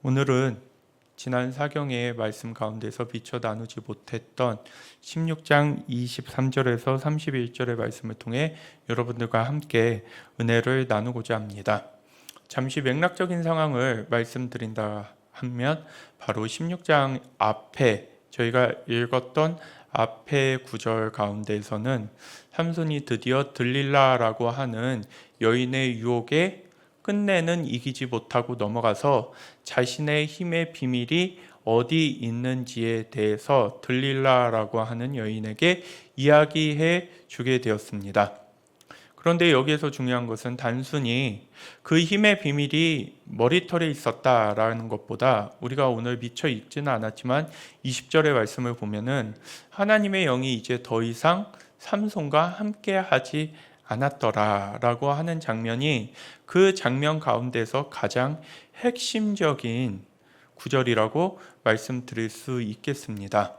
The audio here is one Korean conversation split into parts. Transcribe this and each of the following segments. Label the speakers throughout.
Speaker 1: 오늘은 지난 사경의 말씀 가운데서 미처 나누지 못했던 16장 23절에서 31절의 말씀을 통해 여러분들과 함께 은혜를 나누고자 합니다. 잠시 맥락적인 상황을 말씀드린다 하면 바로 16장 앞에 저희가 읽었던 앞의 구절 가운데에서는 삼손이 드디어 들릴라라고 하는 여인의 유혹에 끝내는 이기지 못하고 넘어가서 자신의 힘의 비밀이 어디 있는지에 대해서 들릴라라고 하는 여인에게 이야기해 주게 되었습니다. 그런데 여기에서 중요한 것은 단순히 그 힘의 비밀이 머리털에 있었다라는 것보다 우리가 오늘 미처 읽지는 않았지만 20절의 말씀을 보면은 하나님의 영이 이제 더 이상 삼손과 함께 하지 않았더라라고 하는 장면이 그 장면 가운데서 가장 핵심적인 구절이라고 말씀드릴 수 있겠습니다.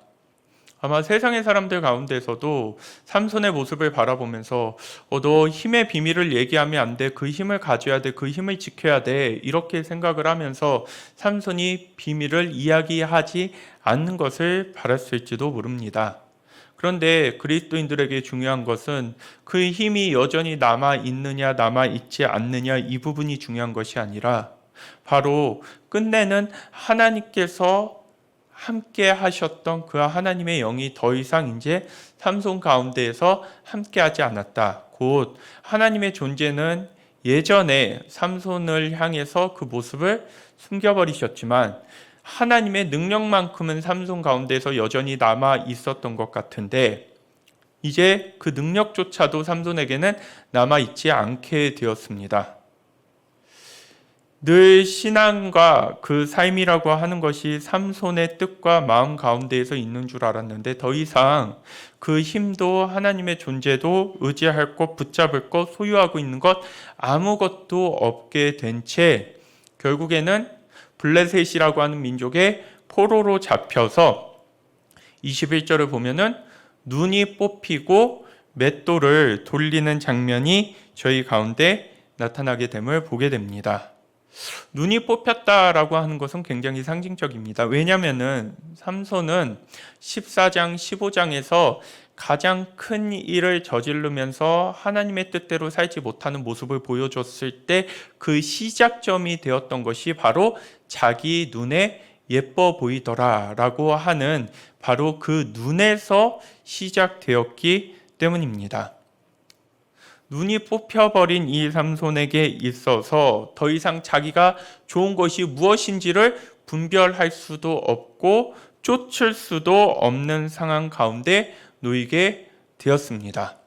Speaker 1: 아마 세상의 사람들 가운데서도 삼손의 모습을 바라보면서 너 힘의 비밀을 얘기하면 안 돼, 그 힘을 가져야 돼, 그 힘을 지켜야 돼, 이렇게 생각을 하면서 삼손이 비밀을 이야기하지 않는 것을 바랐을지도 모릅니다. 그런데 그리스도인들에게 중요한 것은 그 힘이 여전히 남아있느냐 남아있지 않느냐 이 부분이 중요한 것이 아니라 바로 끝내는 하나님께서 함께 하셨던 그 하나님의 영이 더 이상 이제 삼손 가운데에서 함께 하지 않았다. 곧 하나님의 존재는 예전에 삼손을 향해서 그 모습을 숨겨버리셨지만 하나님의 능력만큼은 삼손 가운데서 여전히 남아 있었던 것 같은데 이제 그 능력조차도 삼손에게는 남아 있지 않게 되었습니다. 늘 신앙과 그 삶이라고 하는 것이 삼손의 뜻과 마음 가운데에서 있는 줄 알았는데 더 이상 그 힘도 하나님의 존재도 의지할 것, 붙잡을 것, 소유하고 있는 것 아무것도 없게 된 채 결국에는 블레셋이라고 하는 민족의 포로로 잡혀서 21절을 보면은 눈이 뽑히고 맷돌을 돌리는 장면이 저희 가운데 나타나게 됨을 보게 됩니다. 눈이 뽑혔다라고 하는 것은 굉장히 상징적입니다. 왜냐하면은 삼손은 14장, 15장에서 가장 큰 일을 저지르면서 하나님의 뜻대로 살지 못하는 모습을 보여줬을 때 그 시작점이 되었던 것이 바로 자기 눈에 예뻐 보이더라라고 하는 바로 그 눈에서 시작되었기 때문입니다. 눈이 뽑혀버린 이 삼손에게 있어서 더 이상 자기가 좋은 것이 무엇인지를 분별할 수도 없고 쫓을 수도 없는 상황 가운데 놓이게 되었습니다.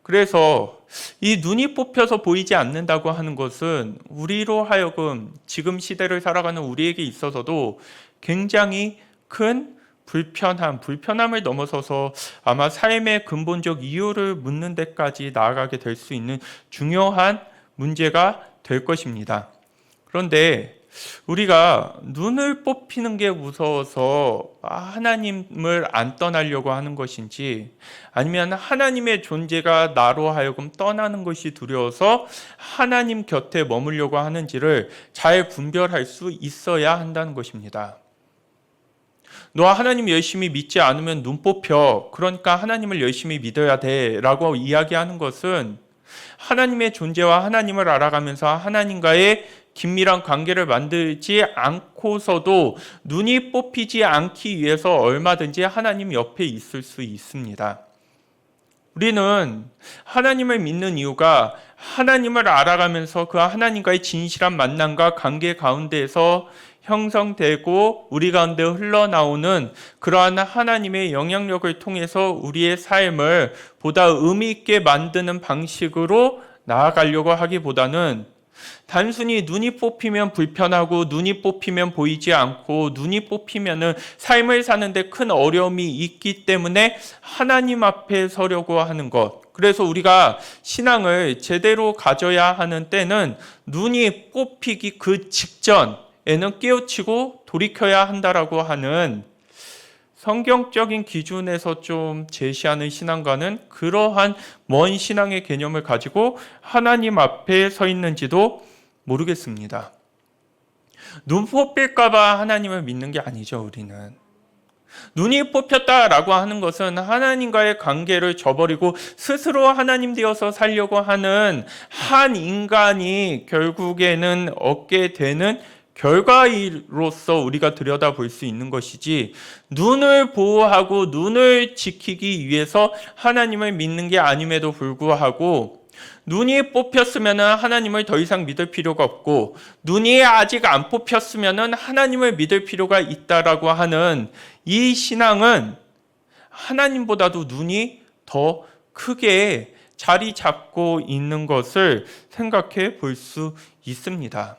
Speaker 1: 그래서 이 눈이 뽑혀서 보이지 않는다고 하는 것은 우리로 하여금 지금 시대를 살아가는 우리에게 있어서도 굉장히 큰 불편함을 넘어서서 아마 삶의 근본적 이유를 묻는 데까지 나아가게 될 수 있는 중요한 문제가 될 것입니다. 그런데 우리가 눈을 뽑히는 게 무서워서 하나님을 안 떠나려고 하는 것인지 아니면 하나님의 존재가 나로 하여금 떠나는 것이 두려워서 하나님 곁에 머물려고 하는지를 잘 분별할 수 있어야 한다는 것입니다. 너 하나님 열심히 믿지 않으면 눈 뽑혀. 그러니까 하나님을 열심히 믿어야 돼 라고 이야기하는 것은 하나님의 존재와 하나님을 알아가면서 하나님과의 긴밀한 관계를 만들지 않고서도 눈이 뽑히지 않기 위해서 얼마든지 하나님 옆에 있을 수 있습니다. 우리는 하나님을 믿는 이유가 하나님을 알아가면서 그 하나님과의 진실한 만남과 관계 가운데에서 형성되고 우리 가운데 흘러나오는 그러한 하나님의 영향력을 통해서 우리의 삶을 보다 의미 있게 만드는 방식으로 나아가려고 하기보다는 단순히 눈이 뽑히면 불편하고 눈이 뽑히면 보이지 않고 눈이 뽑히면은 삶을 사는데 큰 어려움이 있기 때문에 하나님 앞에 서려고 하는 것. 그래서 우리가 신앙을 제대로 가져야 하는 때는 눈이 뽑히기 그 직전에는 깨우치고 돌이켜야 한다라고 하는 성경적인 기준에서 좀 제시하는 신앙과는 그러한 먼 신앙의 개념을 가지고 하나님 앞에 서 있는지도 모르겠습니다. 눈 뽑힐까봐 하나님을 믿는 게 아니죠, 우리는. 눈이 뽑혔다라고 하는 것은 하나님과의 관계를 저버리고 스스로 하나님 되어서 살려고 하는 한 인간이 결국에는 얻게 되는 결과로서 우리가 들여다볼 수 있는 것이지, 눈을 보호하고 눈을 지키기 위해서 하나님을 믿는 게 아님에도 불구하고 눈이 뽑혔으면 하나님을 더 이상 믿을 필요가 없고, 눈이 아직 안 뽑혔으면 하나님을 믿을 필요가 있다라고 하는 이 신앙은 하나님보다도 눈이 더 크게 자리 잡고 있는 것을 생각해 볼 수 있습니다.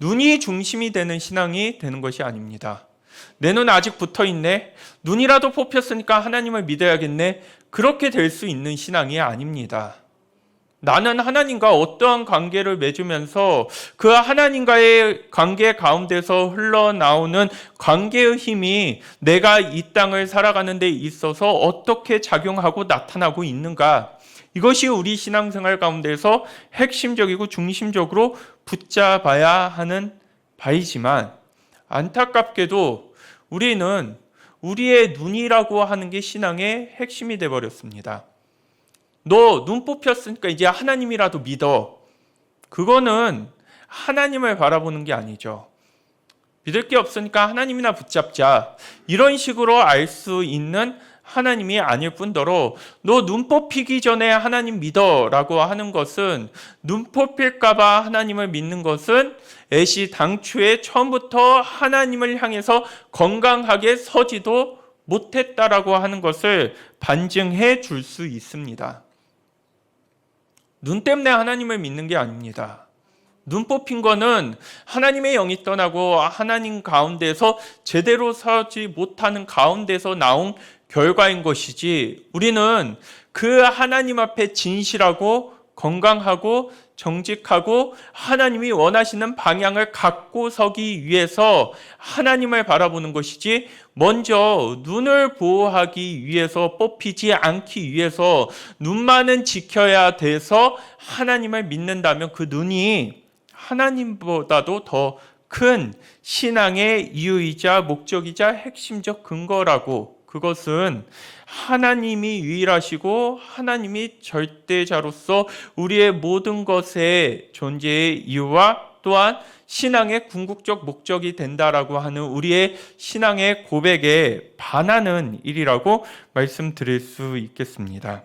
Speaker 1: 눈이 중심이 되는 신앙이 되는 것이 아닙니다. 내 눈 아직 붙어 있네. 눈이라도 뽑혔으니까 하나님을 믿어야겠네. 그렇게 될 수 있는 신앙이 아닙니다. 나는 하나님과 어떠한 관계를 맺으면서 그 하나님과의 관계 가운데서 흘러나오는 관계의 힘이 내가 이 땅을 살아가는 데 있어서 어떻게 작용하고 나타나고 있는가. 이것이 우리 신앙생활 가운데서 핵심적이고 중심적으로 붙잡아야 하는 바이지만, 안타깝게도 우리는 우리의 눈이라고 하는 게 신앙의 핵심이 되어버렸습니다. 너 눈 뽑혔으니까 이제 하나님이라도 믿어. 그거는 하나님을 바라보는 게 아니죠. 믿을 게 없으니까 하나님이나 붙잡자. 이런 식으로 알 수 있는 하나님이 아닐 뿐더러, 너 눈 뽑히기 전에 하나님 믿어라고 하는 것은, 눈 뽑힐까봐 하나님을 믿는 것은 애시 당초에 처음부터 하나님을 향해서 건강하게 서지도 못했다라고 하는 것을 반증해 줄 수 있습니다. 눈 때문에 하나님을 믿는 게 아닙니다. 눈 뽑힌 거는 하나님의 영이 떠나고 하나님 가운데서 제대로 서지 못하는 가운데서 나온 결과인 것이지, 우리는 그 하나님 앞에 진실하고 건강하고 정직하고 하나님이 원하시는 방향을 갖고 서기 위해서 하나님을 바라보는 것이지, 먼저 눈을 보호하기 위해서, 뽑히지 않기 위해서 눈만은 지켜야 돼서 하나님을 믿는다면 그 눈이 하나님보다도 더 큰 신앙의 이유이자 목적이자 핵심적 근거라고, 그것은 하나님이 유일하시고 하나님이 절대자로서 우리의 모든 것의 존재의 이유와 또한 신앙의 궁극적 목적이 된다라고 하는 우리의 신앙의 고백에 반하는 일이라고 말씀드릴 수 있겠습니다.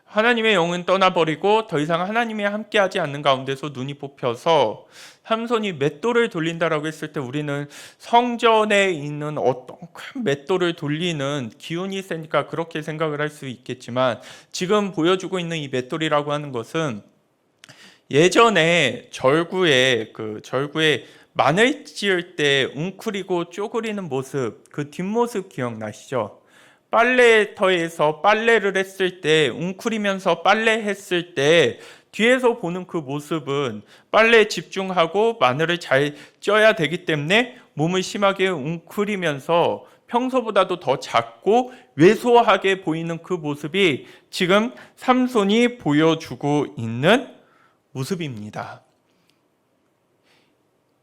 Speaker 1: 하나님의 영은 떠나버리고 더 이상 하나님이 함께하지 않는 가운데서 눈이 뽑혀서 삼손이 맷돌을 돌린다라고 했을 때, 우리는 성전에 있는 어떤 큰 맷돌을 돌리는 기운이 세니까 그렇게 생각을 할 수 있겠지만, 지금 보여주고 있는 이 맷돌이라고 하는 것은 예전에 절구에 마늘 찧을 때 웅크리고 쪼그리는 모습, 그 뒷모습 기억나시죠? 빨래터에서 빨래를 했을 때, 웅크리면서 빨래했을 때 뒤에서 보는 그 모습은 빨래에 집중하고 마늘을 잘 쪄야 되기 때문에 몸을 심하게 웅크리면서 평소보다도 더 작고 왜소하게 보이는 그 모습이 지금 삼손이 보여주고 있는 모습입니다.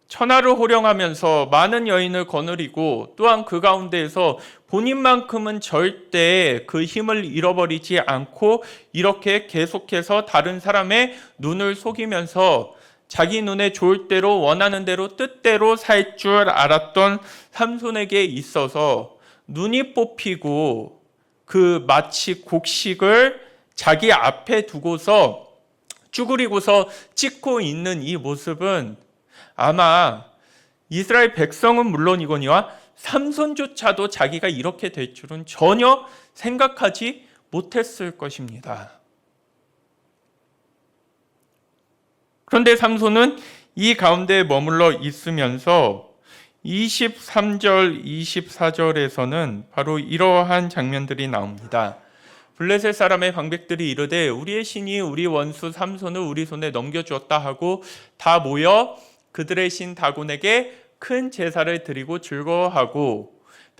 Speaker 1: 천하를 호령하면서 많은 여인을 거느리고 또한 그 가운데에서 본인만큼은 절대 그 힘을 잃어버리지 않고 이렇게 계속해서 다른 사람의 눈을 속이면서 자기 눈에 좋을 대로 원하는 대로 뜻대로 살 줄 알았던 삼손에게 있어서 눈이 뽑히고 그 마치 곡식을 자기 앞에 두고서 쭈그리고서 찍고 있는 이 모습은 아마 이스라엘 백성은 물론이거니와 삼손조차도 자기가 이렇게 될 줄은 전혀 생각하지 못했을 것입니다. 그런데 삼손은 이 가운데 머물러 있으면서 23절, 24절에서는 바로 이러한 장면들이 나옵니다. 블레셋 사람의 방백들이 이르되 우리의 신이 우리 원수 삼손을 우리 손에 넘겨주었다 하고 다 모여 그들의 신 다곤에게 큰 제사를 드리고 즐거워하고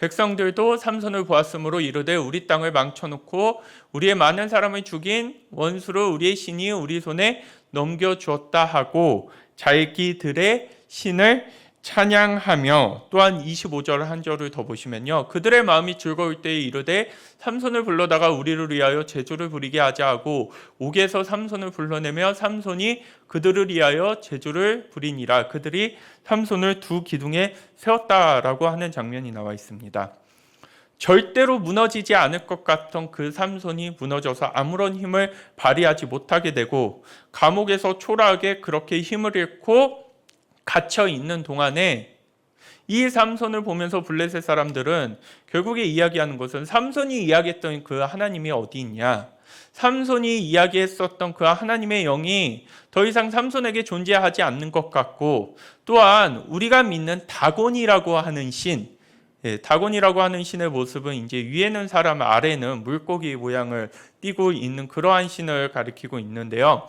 Speaker 1: 백성들도 삼손을 보았으므로 이르되 우리 땅을 망쳐놓고 우리의 많은 사람을 죽인 원수를 우리의 신이 우리 손에 넘겨주었다 하고 자기들의 신을 찬양하며, 또한 25절 한 절을 더 보시면요, 그들의 마음이 즐거울 때에 이르되 삼손을 불러다가 우리를 위하여 제주를 부리게 하자 하고 옥에서 삼손을 불러내며 삼손이 그들을 위하여 제주를 부리니라. 그들이 삼손을 두 기둥에 세웠다라고 하는 장면이 나와 있습니다. 절대로 무너지지 않을 것 같던 그 삼손이 무너져서 아무런 힘을 발휘하지 못하게 되고 감옥에서 초라하게 그렇게 힘을 잃고 갇혀 있는 동안에 이 삼손을 보면서 블레셋 사람들은 결국에 이야기하는 것은 삼손이 이야기했던 그 하나님이 어디 있냐, 삼손이 이야기했었던 그 하나님의 영이 더 이상 삼손에게 존재하지 않는 것 같고, 또한 우리가 믿는 다곤이라고 하는 신, 다곤이라고 하는 신의 모습은 이제 위에는 사람, 아래는 물고기 모양을 띠고 있는 그러한 신을 가리키고 있는데요.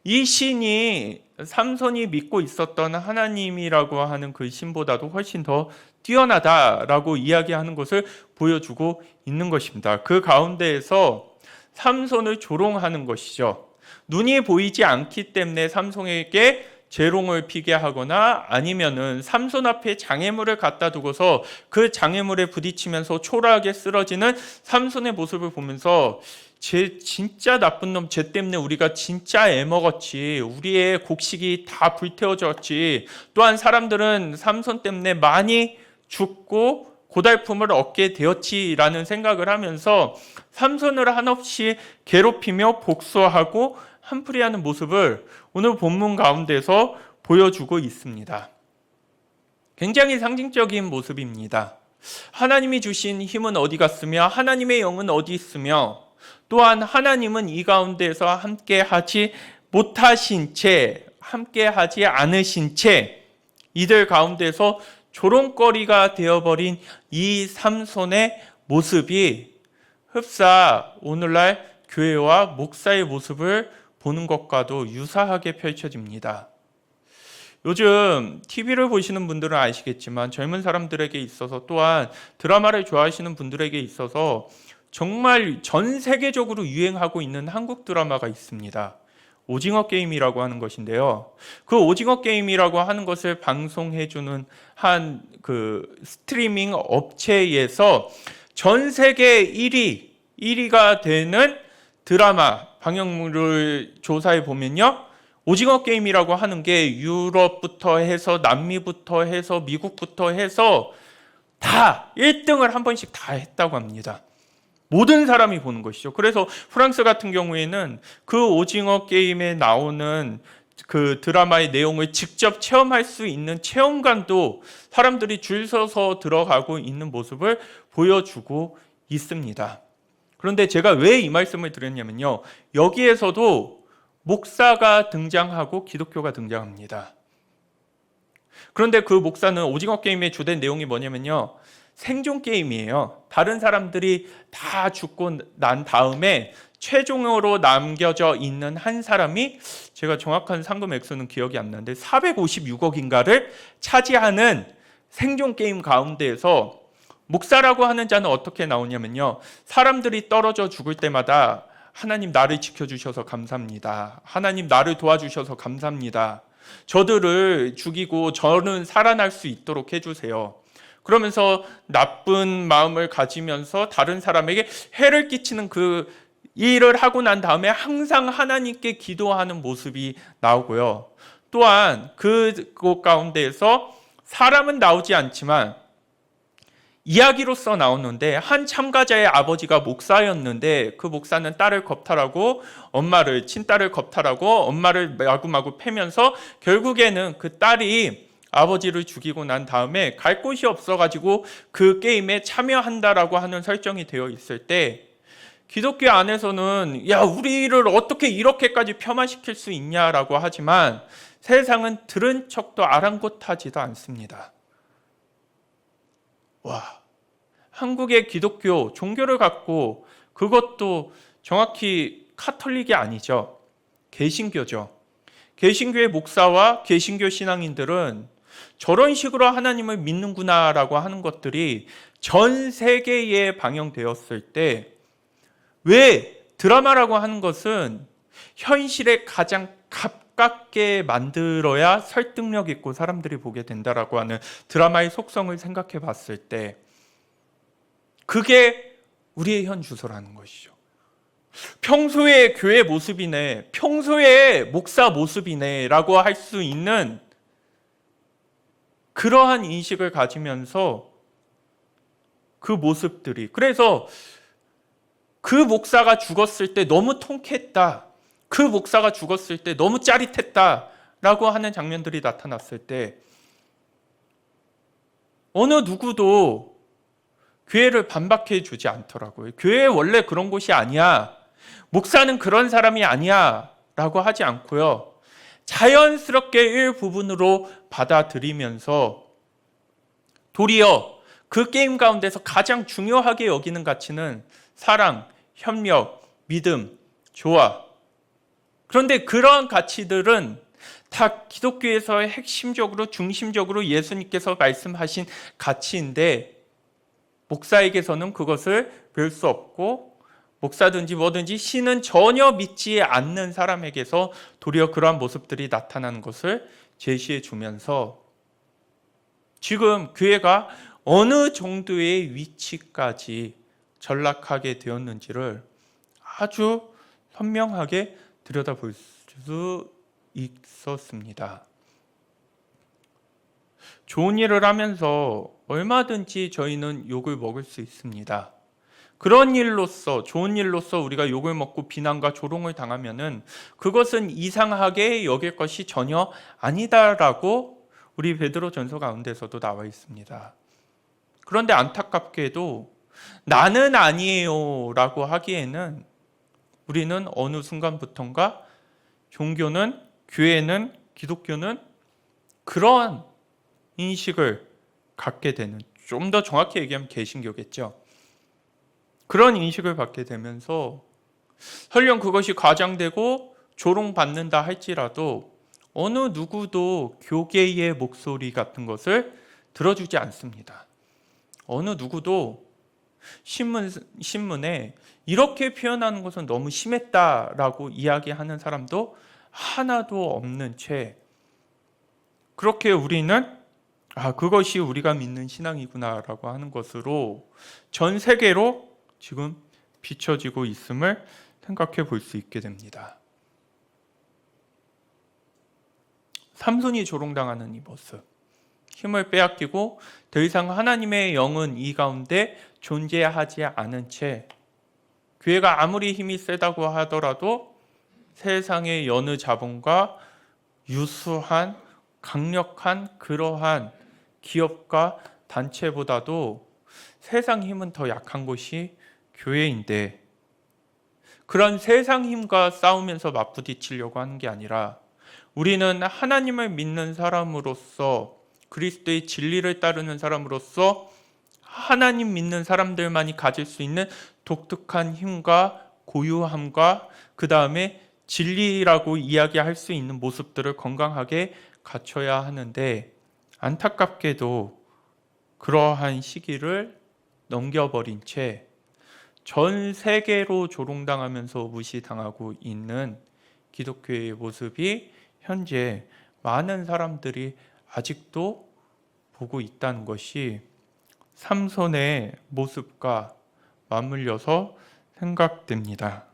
Speaker 1: 이 신이 삼손이 믿고 있었던 하나님이라고 하는 그 신보다도 훨씬 더 뛰어나다라고 이야기하는 것을 보여주고 있는 것입니다. 그 가운데에서 삼손을 조롱하는 것이죠. 눈이 보이지 않기 때문에 삼손에게 재롱을 피게 하거나 아니면은 삼손 앞에 장애물을 갖다 두고서 그 장애물에 부딪히면서 초라하게 쓰러지는 삼손의 모습을 보면서 쟤 진짜 나쁜 놈, 쟤 때문에 우리가 진짜 애먹었지, 우리의 곡식이 다 불태워졌지, 또한 사람들은 삼손 때문에 많이 죽고 고달픔을 얻게 되었지라는 생각을 하면서 삼손을 한없이 괴롭히며 복수하고 한풀이하는 모습을 오늘 본문 가운데서 보여주고 있습니다. 굉장히 상징적인 모습입니다. 하나님이 주신 힘은 어디 갔으며 하나님의 영은 어디 있으며, 또한 하나님은 이 가운데서 함께하지 못하신 채, 함께하지 않으신 채 이들 가운데서 조롱거리가 되어버린 이 삼손의 모습이 흡사 오늘날 교회와 목사의 모습을 보는 것과도 유사하게 펼쳐집니다. 요즘 TV를 보시는 분들은 아시겠지만 젊은 사람들에게 있어서, 또한 드라마를 좋아하시는 분들에게 있어서 정말 전 세계적으로 유행하고 있는 한국 드라마가 있습니다. 오징어 게임이라고 하는 것인데요. 그 오징어 게임이라고 하는 것을 방송해주는 한 그 스트리밍 업체에서 전 세계 1위가 되는 드라마 방영물을 조사해 보면요, 오징어 게임이라고 하는 게 유럽부터 해서 남미부터 해서 미국부터 해서 다 1등을 한 번씩 다 했다고 합니다. 모든 사람이 보는 것이죠. 그래서 프랑스 같은 경우에는 그 오징어 게임에 나오는 그 드라마의 내용을 직접 체험할 수 있는 체험관도 사람들이 줄 서서 들어가고 있는 모습을 보여주고 있습니다. 그런데 제가 왜 이 말씀을 드렸냐면요, 여기에서도 목사가 등장하고 기독교가 등장합니다. 그런데 그 목사는 오징어 게임의 주된 내용이 뭐냐면요, 생존 게임이에요. 다른 사람들이 다 죽고 난 다음에 최종으로 남겨져 있는 한 사람이, 제가 정확한 상금 액수는 기억이 안 나는데 456억인가를 차지하는 생존 게임 가운데에서 목사라고 하는 자는 어떻게 나오냐면요, 사람들이 떨어져 죽을 때마다 하나님 나를 지켜주셔서 감사합니다. 하나님 나를 도와주셔서 감사합니다. 저들을 죽이고 저는 살아날 수 있도록 해주세요. 그러면서 나쁜 마음을 가지면서 다른 사람에게 해를 끼치는 그 일을 하고 난 다음에 항상 하나님께 기도하는 모습이 나오고요. 또한 그곳 가운데에서 사람은 나오지 않지만 이야기로서 나오는데, 한 참가자의 아버지가 목사였는데 그 목사는 딸을 겁탈하고 친딸을 겁탈하고 엄마를 마구마구 패면서 결국에는 그 딸이 아버지를 죽이고 난 다음에 갈 곳이 없어가지고 그 게임에 참여한다라고 하는 설정이 되어 있을 때, 기독교 안에서는 야, 우리를 어떻게 이렇게까지 폄하시킬 수 있냐라고 하지만 세상은 들은 척도 아랑곳하지도 않습니다. 와, 한국의 기독교 종교를 갖고, 그것도 정확히 카톨릭이 아니죠. 개신교죠. 개신교의 목사와 개신교 신앙인들은 저런 식으로 하나님을 믿는구나라고 하는 것들이 전 세계에 방영되었을 때, 왜 드라마라고 하는 것은 현실에 가장 가깝게 만들어야 설득력 있고 사람들이 보게 된다라고 하는 드라마의 속성을 생각해 봤을 때, 그게 우리의 현 주소라는 것이죠. 평소의 교회 모습이네, 평소의 목사 모습이네 라고 할 수 있는 그러한 인식을 가지면서 그 모습들이, 그래서 그 목사가 죽었을 때 너무 통쾌했다, 그 목사가 죽었을 때 너무 짜릿했다 라고 하는 장면들이 나타났을 때 어느 누구도 교회를 반박해 주지 않더라고요. 교회 원래 그런 곳이 아니야, 목사는 그런 사람이 아니야 라고 하지 않고요, 자연스럽게 일부분으로 받아들이면서 도리어 그 게임 가운데서 가장 중요하게 여기는 가치는 사랑, 협력, 믿음, 조화. 그런데 그러한 가치들은 다 기독교에서 핵심적으로 중심적으로 예수님께서 말씀하신 가치인데, 목사에게서는 그것을 배울 수 없고, 목사든지 뭐든지 신은 전혀 믿지 않는 사람에게서 도리어 그러한 모습들이 나타나는 것을 제시해 주면서 지금 교회가 어느 정도의 위치까지 전락하게 되었는지를 아주 선명하게 들여다볼 수 있었습니다. 좋은 일을 하면서 얼마든지 저희는 욕을 먹을 수 있습니다. 그런 일로서, 좋은 일로서 우리가 욕을 먹고 비난과 조롱을 당하면은 그것은 이상하게 여길 것이 전혀 아니다라고 우리 베드로전서 가운데서도 나와 있습니다. 그런데 안타깝게도 나는 아니에요 라고 하기에는 우리는 어느 순간부턴가 종교는, 교회는, 기독교는 그러한 인식을 갖게 되는, 좀 더 정확히 얘기하면 개신교겠죠. 그런 인식을 갖게 되면서 설령 그것이 과장되고 조롱받는다 할지라도 어느 누구도 교계의 목소리 같은 것을 들어주지 않습니다. 어느 누구도 신문에 이렇게 표현하는 것은 너무 심했다라고 이야기하는 사람도 하나도 없는 채 그렇게 우리는 그것이 우리가 믿는 신앙이구나라고 하는 것으로 전 세계로 지금 비춰지고 있음을 생각해 볼 수 있게 됩니다. 삼손이 조롱당하는 이 모습, 힘을 빼앗기고 더 이상 하나님의 영은 이 가운데 존재하지 않은 채 교회가 아무리 힘이 세다고 하더라도 세상의 여느 자본과 유수한 강력한 그러한 기업과 단체보다도 세상 힘은 더 약한 곳이 교회인데, 그런 세상 힘과 싸우면서 맞부딪히려고 하는 게 아니라 우리는 하나님을 믿는 사람으로서, 그리스도의 진리를 따르는 사람으로서 하나님 믿는 사람들만이 가질 수 있는 독특한 힘과 고유함과 그 다음에 진리라고 이야기할 수 있는 모습들을 건강하게 갖춰야 하는데, 안타깝게도 그러한 시기를 넘겨버린 채 전 세계로 조롱당하면서 무시당하고 있는 기독교의 모습이 현재 많은 사람들이 아직도 보고 있다는 것이 삼손의 모습과 맞물려서 생각됩니다.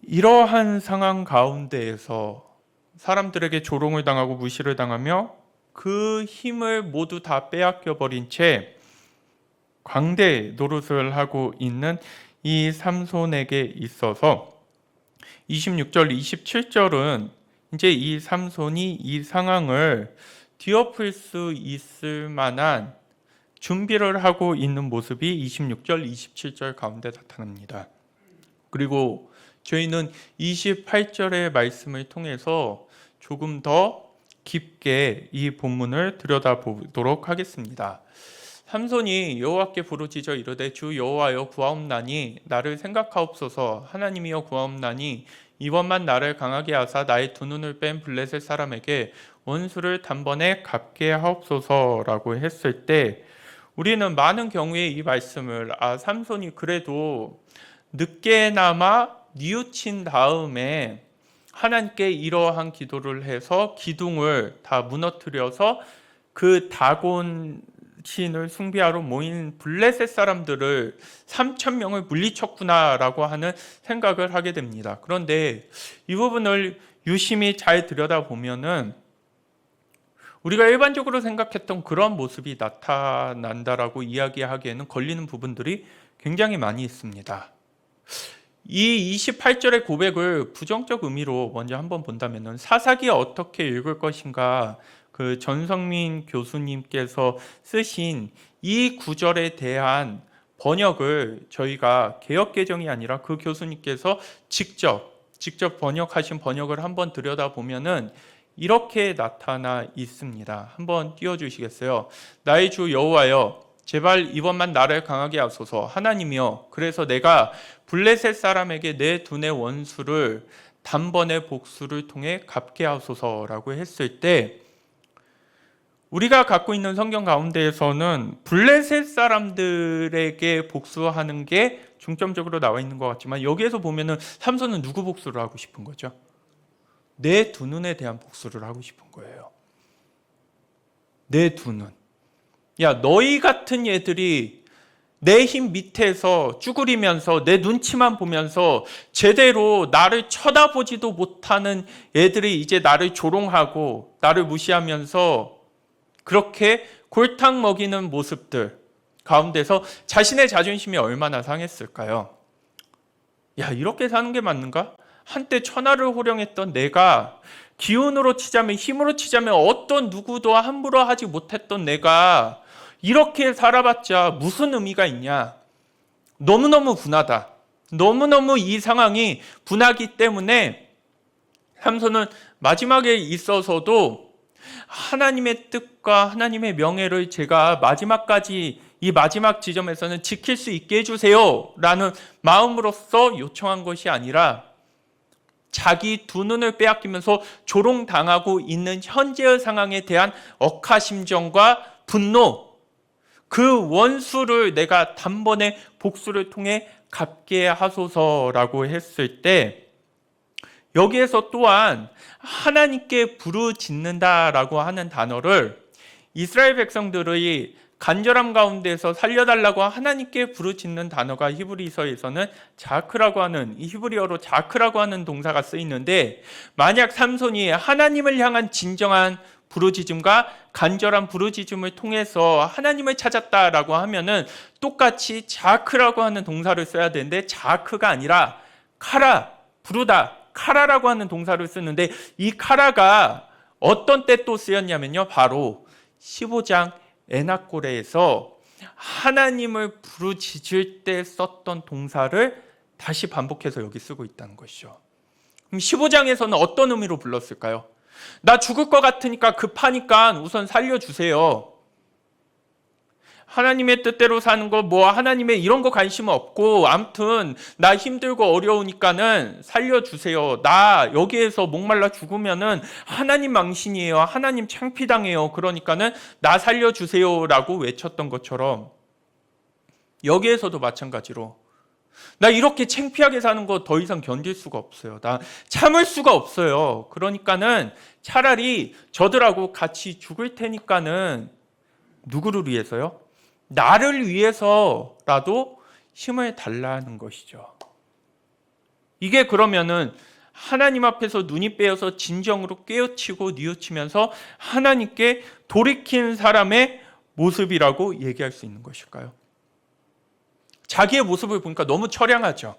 Speaker 1: 이러한 상황 가운데에서 사람들에게 조롱을 당하고 무시를 당하며 그 힘을 모두 다 빼앗겨 버린 채 광대 노릇을 하고 있는 이 삼손에게 있어서 26절, 27절은 이제 이 삼손이 이 상황을 뒤엎을 수 있을 만한 준비를 하고 있는 모습이 26절, 27절 가운데 나타납니다. 그리고 저희는 28절의 말씀을 통해서 조금 더 깊게 이 본문을 들여다보도록 하겠습니다. 삼손이 여호와께 부르짖어 이르되 주 여호와여 구하옵나니 나를 생각하옵소서. 하나님이여 구하옵나니 이번만 나를 강하게 하사 나의 두 눈을 뺀 블레셋 사람에게 원수를 단번에 갚게 하옵소서라고 했을 때 우리는 많은 경우에 이 말씀을 삼손이 그래도 늦게나마 뉘우친 다음에 하나님께 이러한 기도를 해서 기둥을 다 무너뜨려서 그 다곤 신을 숭배하러 모인 블레셋 사람들을 3,000명을 물리쳤구나라고 하는 생각을 하게 됩니다. 그런데 이 부분을 유심히 잘 들여다보면은 우리가 일반적으로 생각했던 그런 모습이 나타난다라고 이야기하기에는 걸리는 부분들이 굉장히 많이 있습니다. 이 28절의 고백을 부정적 의미로 먼저 한번 본다면은 사사기에 어떻게 읽을 것인가 그 전성민 교수님께서 쓰신 이 구절에 대한 번역을 저희가 개역개정이 아니라 그 교수님께서 직접 번역하신 번역을 한번 들여다보면은 이렇게 나타나 있습니다. 한번 띄워주시겠어요? 나의 주 여호와여, 제발 이번만 나를 강하게 하소서. 하나님이여, 그래서 내가 블레셋 사람에게 내 두뇌 원수를 단번에 복수를 통해 갚게 하소서라고 했을 때 우리가 갖고 있는 성경 가운데에서는 블레셋 사람들에게 복수하는 게 중점적으로 나와 있는 것 같지만 여기에서 보면은 삼손은 누구 복수를 하고 싶은 거죠? 내 두 눈에 대한 복수를 하고 싶은 거예요. 내 두 눈. 야, 너희 같은 얘들이 내 힘 밑에서 쭈그리면서 내 눈치만 보면서 제대로 나를 쳐다보지도 못하는 애들이 이제 나를 조롱하고 나를 무시하면서 그렇게 골탕 먹이는 모습들 가운데서 자신의 자존심이 얼마나 상했을까요? 야, 이렇게 사는 게 맞는가? 한때 천하를 호령했던 내가 기운으로 치자면 힘으로 치자면 어떤 누구도 함부로 하지 못했던 내가 이렇게 살아봤자 무슨 의미가 있냐? 너무너무 분하다. 너무너무 이 상황이 분하기 때문에 삼손은 마지막에 있어서도 하나님의 뜻과 하나님의 명예를 제가 마지막까지 이 마지막 지점에서는 지킬 수 있게 해주세요 라는 마음으로서 요청한 것이 아니라 자기 두 눈을 빼앗기면서 조롱당하고 있는 현재의 상황에 대한 억하심정과 분노, 그 원수를 내가 단번에 복수를 통해 갚게 하소서라고 했을 때 여기에서 또한 하나님께 부르짖는다라고 하는 단어를 이스라엘 백성들의 간절함 가운데서 살려달라고 하나님께 부르짖는 단어가 히브리서에서는 자크라고 하는 이 히브리어로 자크라고 하는 동사가 쓰이는데 만약 삼손이 하나님을 향한 진정한 부르짖음과 간절한 부르짖음을 통해서 하나님을 찾았다라고 하면은 똑같이 자크라고 하는 동사를 써야 되는데 자크가 아니라 카라, 부르다, 카라라고 하는 동사를 쓰는데 이 카라가 어떤 때 또 쓰였냐면요. 바로 15장 에나꼬레에서 하나님을 부르짖을 때 썼던 동사를 다시 반복해서 여기 쓰고 있다는 것이죠. 그럼 15장에서는 어떤 의미로 불렀을까요? 나 죽을 것 같으니까 급하니까 우선 살려주세요. 하나님의 뜻대로 사는 거 하나님의 이런 거 관심 없고 아무튼 나 힘들고 어려우니까는 살려주세요. 나 여기에서 목말라 죽으면은 하나님 망신이에요. 하나님 창피당해요. 그러니까는 나 살려주세요라고 외쳤던 것처럼 여기에서도 마찬가지로 나 이렇게 창피하게 사는 거 더 이상 견딜 수가 없어요. 나 참을 수가 없어요. 그러니까는 차라리 저들하고 같이 죽을 테니까는 누구를 위해서요? 나를 위해서라도 힘을 달라는 것이죠. 이게 그러면은 하나님 앞에서 눈이 빼어서 진정으로 깨우치고 뉘우치면서 하나님께 돌이킨 사람의 모습이라고 얘기할 수 있는 것일까요? 자기의 모습을 보니까 너무 처량하죠.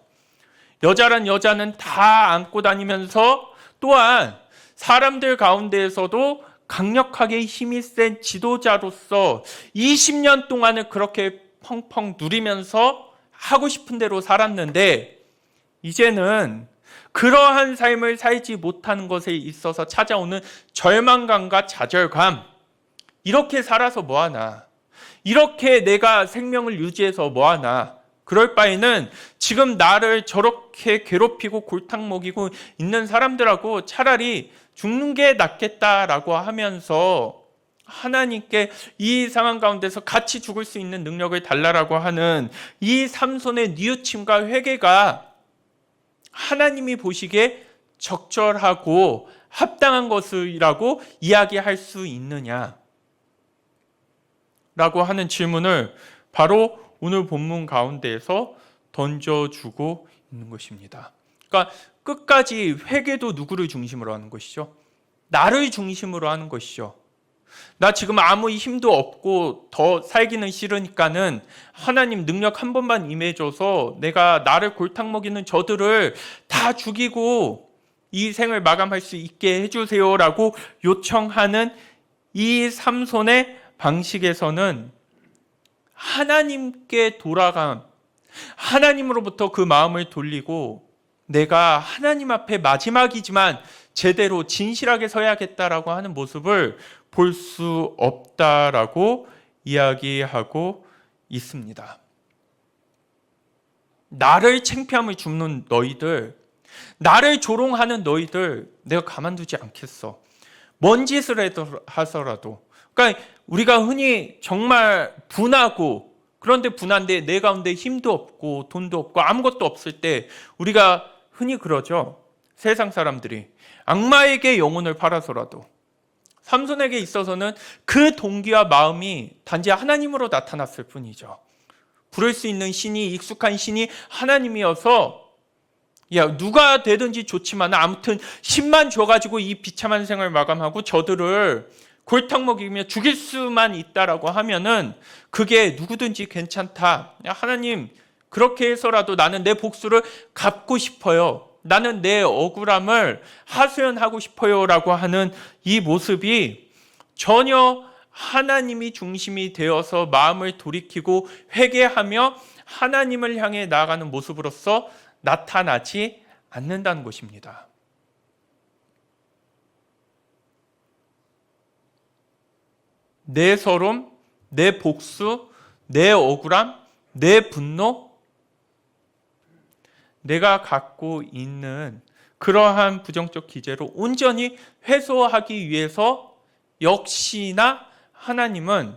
Speaker 1: 여자란 여자는 다 안고 다니면서 또한 사람들 가운데에서도 강력하게 힘이 센 지도자로서 20년 동안을 그렇게 펑펑 누리면서 하고 싶은 대로 살았는데 이제는 그러한 삶을 살지 못하는 것에 있어서 찾아오는 절망감과 좌절감, 이렇게 살아서 뭐하나, 이렇게 내가 생명을 유지해서 뭐하나, 그럴 바에는 지금 나를 저렇게 괴롭히고 골탕 먹이고 있는 사람들하고 차라리 죽는 게 낫겠다라고 하면서 하나님께 이 상황 가운데서 같이 죽을 수 있는 능력을 달라라고 하는 이 삼손의 뉘우침과 회개가 하나님이 보시기에 적절하고 합당한 것이라고 이야기할 수 있느냐? 라고 하는 질문을 바로 오늘 본문 가운데에서 던져주고 있는 것입니다. 그러니까 끝까지 회개도 누구를 중심으로 하는 것이죠? 나를 중심으로 하는 것이죠. 나 지금 아무 힘도 없고 더 살기는 싫으니까는 하나님 능력 한 번만 임해줘서 내가 나를 골탕 먹이는 저들을 다 죽이고 이 생을 마감할 수 있게 해주세요라고 요청하는 이 삼손의 방식에서는 하나님께 돌아감, 하나님으로부터 그 마음을 돌리고 내가 하나님 앞에 마지막이지만 제대로 진실하게 서야겠다라고 하는 모습을 볼 수 없다라고 이야기하고 있습니다. 나를 창피함을 줍는 너희들, 나를 조롱하는 너희들 내가 가만두지 않겠어. 뭔 짓을 하더라도. 그러니까 우리가 흔히 정말 분하고, 그런데 분한데 내 가운데 힘도 없고 돈도 없고 아무것도 없을 때 우리가 흔히 그러죠. 세상 사람들이 악마에게 영혼을 팔아서라도. 삼손에게 있어서는 그 동기와 마음이 단지 하나님으로 나타났을 뿐이죠. 부를 수 있는 신이, 익숙한 신이 하나님이어서 야, 누가 되든지 좋지만 아무튼 힘만 줘가지고 이 비참한 생을 마감하고 저들을 골탕 먹이며 죽일 수만 있다라고 하면은 그게 누구든지 괜찮다. 야, 하나님 그렇게 해서라도 나는 내 복수를 갚고 싶어요. 나는 내 억울함을 하소연하고 싶어요라고 하는 이 모습이 전혀 하나님이 중심이 되어서 마음을 돌이키고 회개하며 하나님을 향해 나아가는 모습으로서 나타나지 않는다는 것입니다. 내 서름, 내 복수, 내 억울함, 내 분노, 내가 갖고 있는 그러한 부정적 기제로 온전히 회소하기 위해서 역시나 하나님은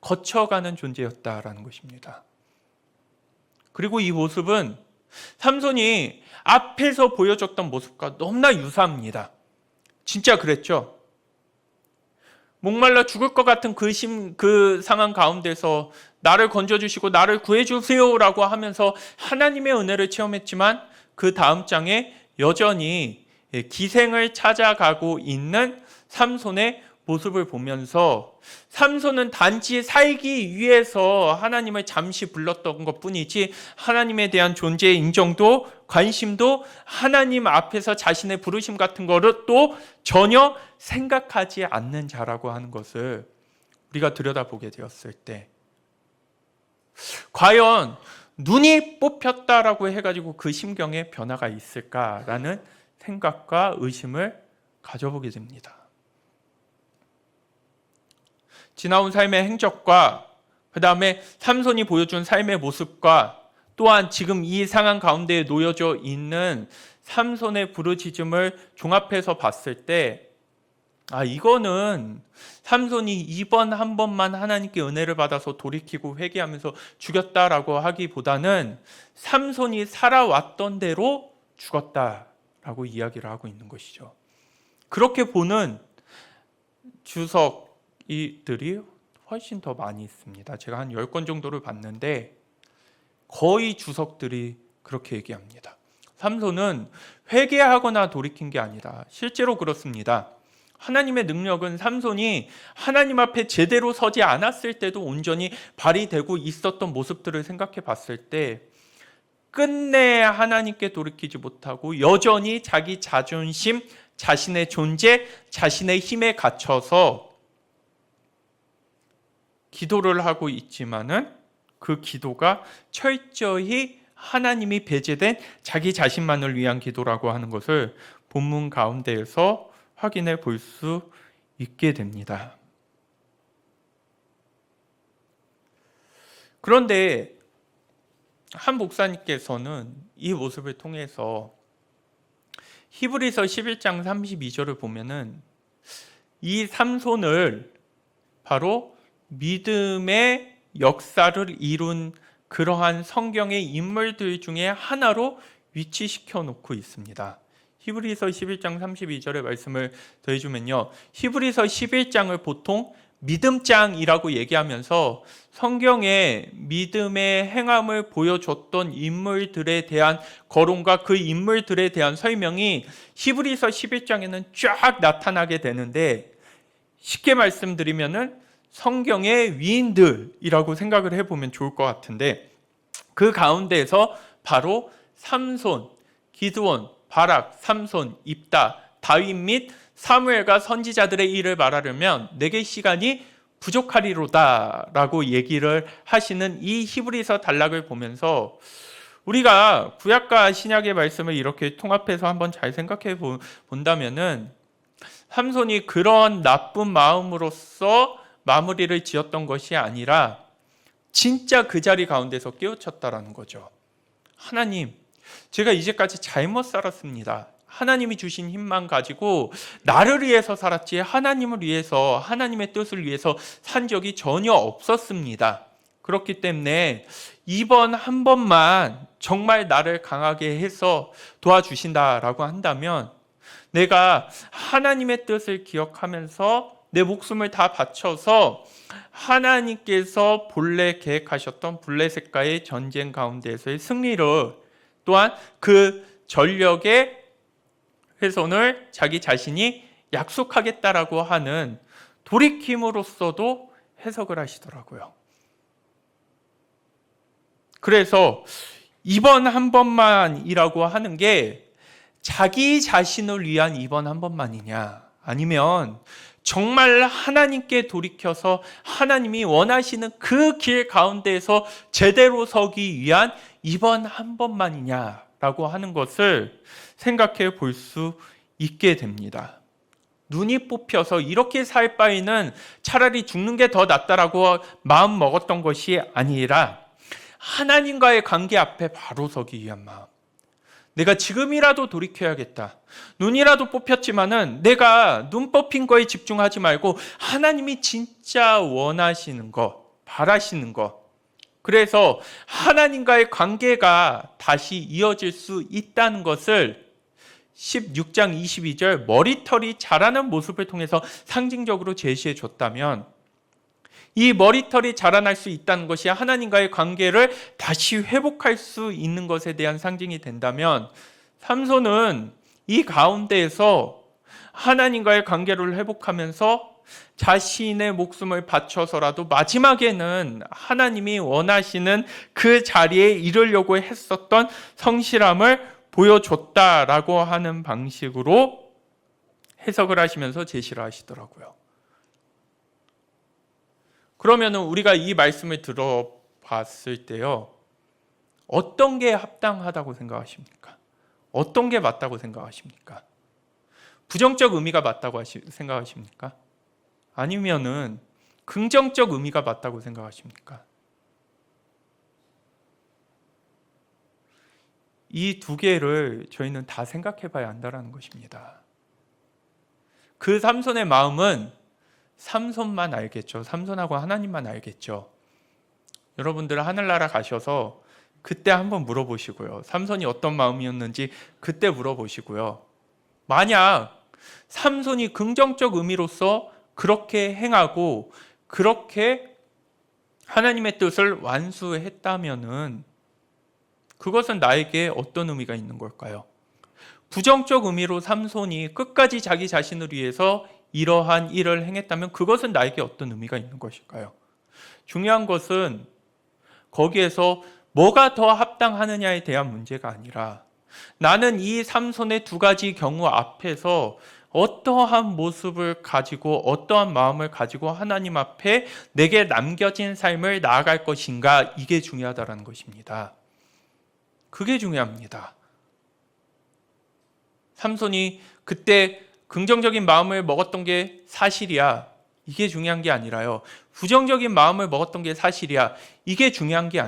Speaker 1: 거쳐가는 존재였다라는 것입니다. 그리고 이 모습은 삼손이 앞에서 보여줬던 모습과 너무나 유사합니다. 진짜 그랬죠. 목말라 죽을 것 같은 그 상황 가운데서 나를 건져주시고 나를 구해주세요라고 하면서 하나님의 은혜를 체험했지만 그 다음 장에 여전히 기생을 찾아가고 있는 삼손의 모습을 보면서 삼손은 단지 살기 위해서 하나님을 잠시 불렀던 것뿐이지 하나님에 대한 존재의 인정도 관심도 하나님 앞에서 자신의 부르심 같은 거를 또 전혀 생각하지 않는 자라고 하는 것을 우리가 들여다보게 되었을 때 과연 눈이 뽑혔다라고 해가지고 그 심경에 변화가 있을까라는 생각과 의심을 가져보게 됩니다. 지나온 삶의 행적과 그 다음에 삼손이 보여준 삶의 모습과 또한 지금 이 상황 가운데에 놓여져 있는 삼손의 부르짖음을 종합해서 봤을 때 이거는 삼손이 이번 한 번만 하나님께 은혜를 받아서 돌이키고 회개하면서 죽였다라고 하기보다는 삼손이 살아왔던 대로 죽었다라고 이야기를 하고 있는 것이죠. 그렇게 보는 주석이들이 훨씬 더 많이 있습니다. 제가 한 10권 정도를 봤는데 거의 주석들이 그렇게 얘기합니다. 삼손은 회개하거나 돌이킨 게 아니라 실제로 그렇습니다. 하나님의 능력은 삼손이 하나님 앞에 제대로 서지 않았을 때도 온전히 발휘되고 있었던 모습들을 생각해 봤을 때 끝내 하나님께 돌이키지 못하고 여전히 자기 자존심, 자신의 존재, 자신의 힘에 갇혀서 기도를 하고 있지만은 그 기도가 철저히 하나님이 배제된 자기 자신만을 위한 기도라고 하는 것을 본문 가운데에서 확인해 볼 수 있게 됩니다. 그런데 한 목사님께서는 이 모습을 통해서 히브리서 11장 32절을 보면은 이 삼손을 바로 믿음의 역사를 이룬 그러한 성경의 인물들 중에 하나로 위치시켜 놓고 있습니다. 히브리서 11장 32절의 말씀을 더해주면요, 히브리서 11장을 보통 믿음장이라고 얘기하면서 성경의 믿음의 행함을 보여줬던 인물들에 대한 거론과 그 인물들에 대한 설명이 히브리서 11장에는 쫙 나타나게 되는데, 쉽게 말씀드리면은 성경의 위인들이라고 생각을 해보면 좋을 것 같은데, 그 가운데에서 바로 삼손, 기드온, 바락, 삼손, 입다, 다윗 및 사무엘과 선지자들의 일을 말하려면 내게 시간이 부족하리로다 라고 얘기를 하시는 이 히브리서 단락을 보면서 우리가 구약과 신약의 말씀을 이렇게 통합해서 한번 잘 생각해 본다면은 삼손이 그런 나쁜 마음으로서 마무리를 지었던 것이 아니라 진짜 그 자리 가운데서 깨우쳤다라는 거죠. 하나님, 제가 이제까지 잘못 살았습니다. 하나님이 주신 힘만 가지고 나를 위해서 살았지 하나님을 위해서, 하나님의 뜻을 위해서 산 적이 전혀 없었습니다. 그렇기 때문에 이번 한 번만 정말 나를 강하게 해서 도와주신다라고 한다면 내가 하나님의 뜻을 기억하면서 내 목숨을 다 바쳐서 하나님께서 본래 계획하셨던 블레셋과의 전쟁 가운데서의 승리를, 또한 그 전력의 훼손을 자기 자신이 약속하겠다라고 하는 돌이킴으로서도 해석을 하시더라고요. 그래서 이번 한 번만이라고 하는 게 자기 자신을 위한 이번 한 번만이냐, 아니면 정말 하나님께 돌이켜서 하나님이 원하시는 그 길 가운데에서 제대로 서기 위한 이번 한 번만이냐라고 하는 것을 생각해 볼 수 있게 됩니다. 눈이 뽑혀서 이렇게 살 바에는 차라리 죽는 게 더 낫다라고 마음 먹었던 것이 아니라 하나님과의 관계 앞에 바로 서기 위한 마음. 내가 지금이라도 돌이켜야겠다. 눈이라도 뽑혔지만은 내가 눈 뽑힌 거에 집중하지 말고 하나님이 진짜 원하시는 것, 바라시는 것. 그래서 하나님과의 관계가 다시 이어질 수 있다는 것을 16장 22절 머리털이 자라는 모습을 통해서 상징적으로 제시해 줬다면, 이 머리털이 자라날 수 있다는 것이 하나님과의 관계를 다시 회복할 수 있는 것에 대한 상징이 된다면, 삼손은 이 가운데에서 하나님과의 관계를 회복하면서 자신의 목숨을 바쳐서라도 마지막에는 하나님이 원하시는 그 자리에 이르려고 했었던 성실함을 보여줬다라고 하는 방식으로 해석을 하시면서 제시를 하시더라고요. 그러면 우리가 이 말씀을 들어봤을 때요, 어떤 게 합당하다고 생각하십니까? 어떤 게 맞다고 생각하십니까? 부정적 의미가 맞다고 생각하십니까? 아니면은 긍정적 의미가 맞다고 생각하십니까? 이 두 개를 저희는 다 생각해 봐야 한다는 것입니다. 그 삼손의 마음은 삼손만 알겠죠. 삼손하고 하나님만 알겠죠. 여러분들 하늘나라 가셔서 그때 한번 물어보시고요. 삼손이 어떤 마음이었는지 그때 물어보시고요. 만약 삼손이 긍정적 의미로서 그렇게 행하고 그렇게 하나님의 뜻을 완수했다면은 그것은 나에게 어떤 의미가 있는 걸까요? 부정적 의미로 삼손이 끝까지 자기 자신을 위해서 이러한 일을 행했다면 그것은 나에게 어떤 의미가 있는 것일까요? 중요한 것은 거기에서 뭐가 더 합당하느냐에 대한 문제가 아니라 나는 이 삼손의 두 가지 경우 앞에서 어떠한 모습을 가지고 어떠한 마음을 가지고 하나님 앞에 내게 남겨진 삶을 나아갈 것인가, 이게 중요하다는 것입니다. 그게 중요합니다. 삼손이 그때 긍정적인 마음을 먹었던 게 사실이야, 이게 중요한 게 아니라요, 부정적인 마음을 먹었던 게 사실이야, 이게 중요한 게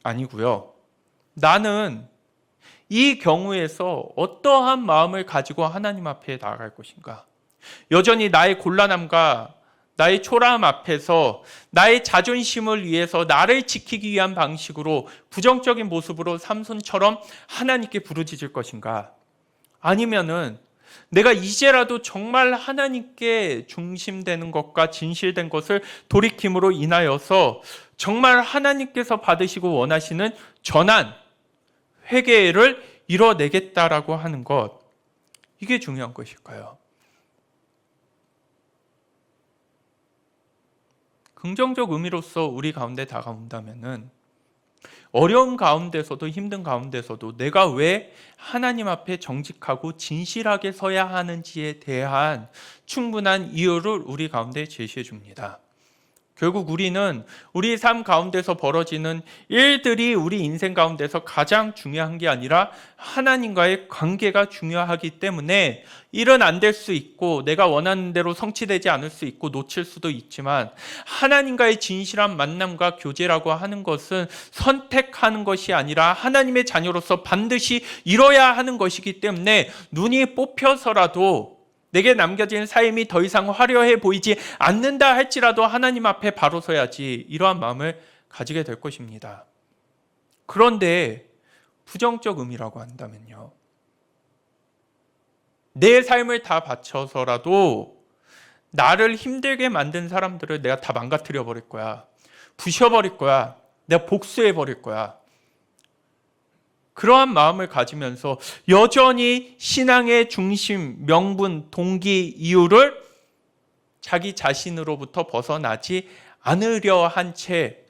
Speaker 1: 아니고요. 나는 이 경우에서 어떠한 마음을 가지고 하나님 앞에 나아갈 것인가? 여전히 나의 곤란함과 나의 초라함 앞에서 나의 자존심을 위해서 나를 지키기 위한 방식으로 부정적인 모습으로 삼손처럼 하나님께 부르짖을 것인가? 아니면은 내가 이제라도 정말 하나님께 중심되는 것과 진실된 것을 돌이킴으로 인하여서 정말 하나님께서 받으시고 원하시는 전한 회개를 이뤄내겠다라고 하는 것, 이게 중요한 것일까요? 긍정적 의미로서 우리 가운데 다가온다면은 어려운 가운데서도 힘든 가운데서도 내가 왜 하나님 앞에 정직하고 진실하게 서야 하는지에 대한 충분한 이유를 우리 가운데 제시해 줍니다. 결국 우리는 우리 삶 가운데서 벌어지는 일들이 우리 인생 가운데서 가장 중요한 게 아니라 하나님과의 관계가 중요하기 때문에 일은 안 될 수 있고 내가 원하는 대로 성취되지 않을 수 있고 놓칠 수도 있지만 하나님과의 진실한 만남과 교제라고 하는 것은 선택하는 것이 아니라 하나님의 자녀로서 반드시 이뤄야 하는 것이기 때문에 눈이 뽑혀서라도 내게 남겨진 삶이 더 이상 화려해 보이지 않는다 할지라도 하나님 앞에 바로 서야지, 이러한 마음을 가지게 될 것입니다. 그런데 부정적 의미라고 한다면요, 내 삶을 다 바쳐서라도 나를 힘들게 만든 사람들을 내가 다 망가뜨려 버릴 거야, 부셔버릴 거야, 내가 복수해 버릴 거야, 그러한 마음을 가지면서 여전히 신앙의 중심, 명분, 동기, 이유를 자기 자신으로부터 벗어나지 않으려 한 채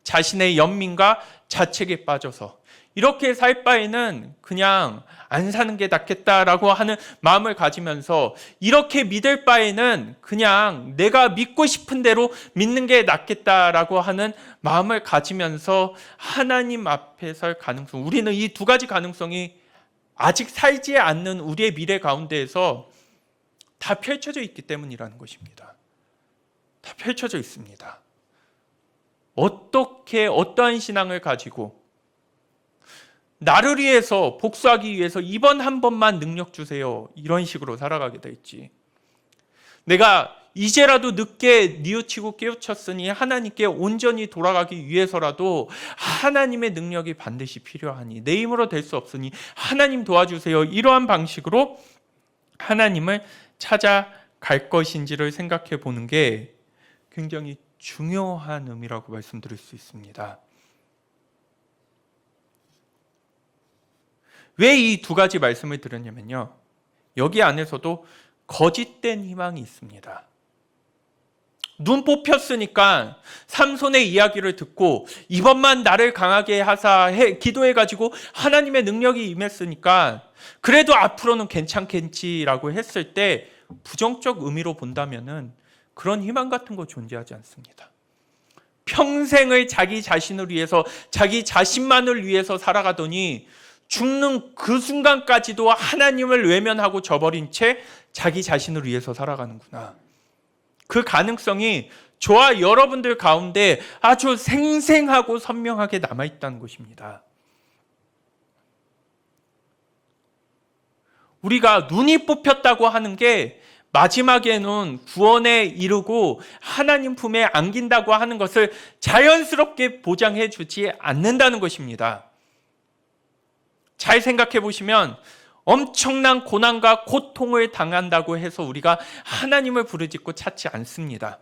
Speaker 1: 자신의 연민과 자책에 빠져서 이렇게 살 바에는 그냥 안 사는 게 낫겠다라고 하는 마음을 가지면서 이렇게 믿을 바에는 그냥 내가 믿고 싶은 대로 믿는 게 낫겠다라고 하는 마음을 가지면서 하나님 앞에 설 가능성, 우리는 이 두 가지 가능성이 아직 살지 않는 우리의 미래 가운데에서 다 펼쳐져 있기 때문이라는 것입니다. 다 펼쳐져 있습니다. 어떠한 신앙을 가지고 나를 위해서 복수하기 위해서 이번 한 번만 능력 주세요, 이런 식으로 살아가게 될지, 내가 이제라도 늦게 뉘우치고 깨우쳤으니 하나님께 온전히 돌아가기 위해서라도 하나님의 능력이 반드시 필요하니 내 힘으로 될 수 없으니 하나님 도와주세요, 이러한 방식으로 하나님을 찾아갈 것인지를 생각해 보는 게 굉장히 중요한 의미라고 말씀드릴 수 있습니다. 왜 이 두 가지 말씀을 드렸냐면요, 여기 안에서도 거짓된 희망이 있습니다. 눈 뽑혔으니까 삼손의 이야기를 듣고 이번만 나를 강하게 하사 기도해가지고 하나님의 능력이 임했으니까 그래도 앞으로는 괜찮겠지라고 했을 때 부정적 의미로 본다면은 그런 희망 같은 거 존재하지 않습니다. 평생을 자기 자신을 위해서, 자기 자신만을 위해서 살아가더니 죽는 그 순간까지도 하나님을 외면하고 저버린 채 자기 자신을 위해서 살아가는구나. 그 가능성이 저와 여러분들 가운데 아주 생생하고 선명하게 남아있다는 것입니다. 우리가 눈이 뽑혔다고 하는 게 마지막에는 구원에 이르고 하나님 품에 안긴다고 하는 것을 자연스럽게 보장해 주지 않는다는 것입니다. 잘 생각해 보시면 엄청난 고난과 고통을 당한다고 해서 우리가 하나님을 부르짖고 찾지 않습니다.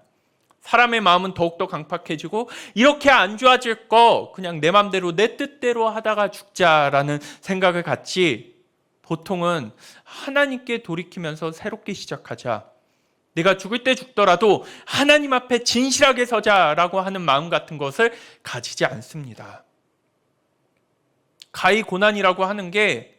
Speaker 1: 사람의 마음은 더욱더 강팍해지고 이렇게 안 좋아질 거 그냥 내 맘대로 내 뜻대로 하다가 죽자라는 생각을 갖지, 보통은 하나님께 돌이키면서 새롭게 시작하자, 내가 죽을 때 죽더라도 하나님 앞에 진실하게 서자라고 하는 마음 같은 것을 가지지 않습니다. 가히 고난이라고 하는 게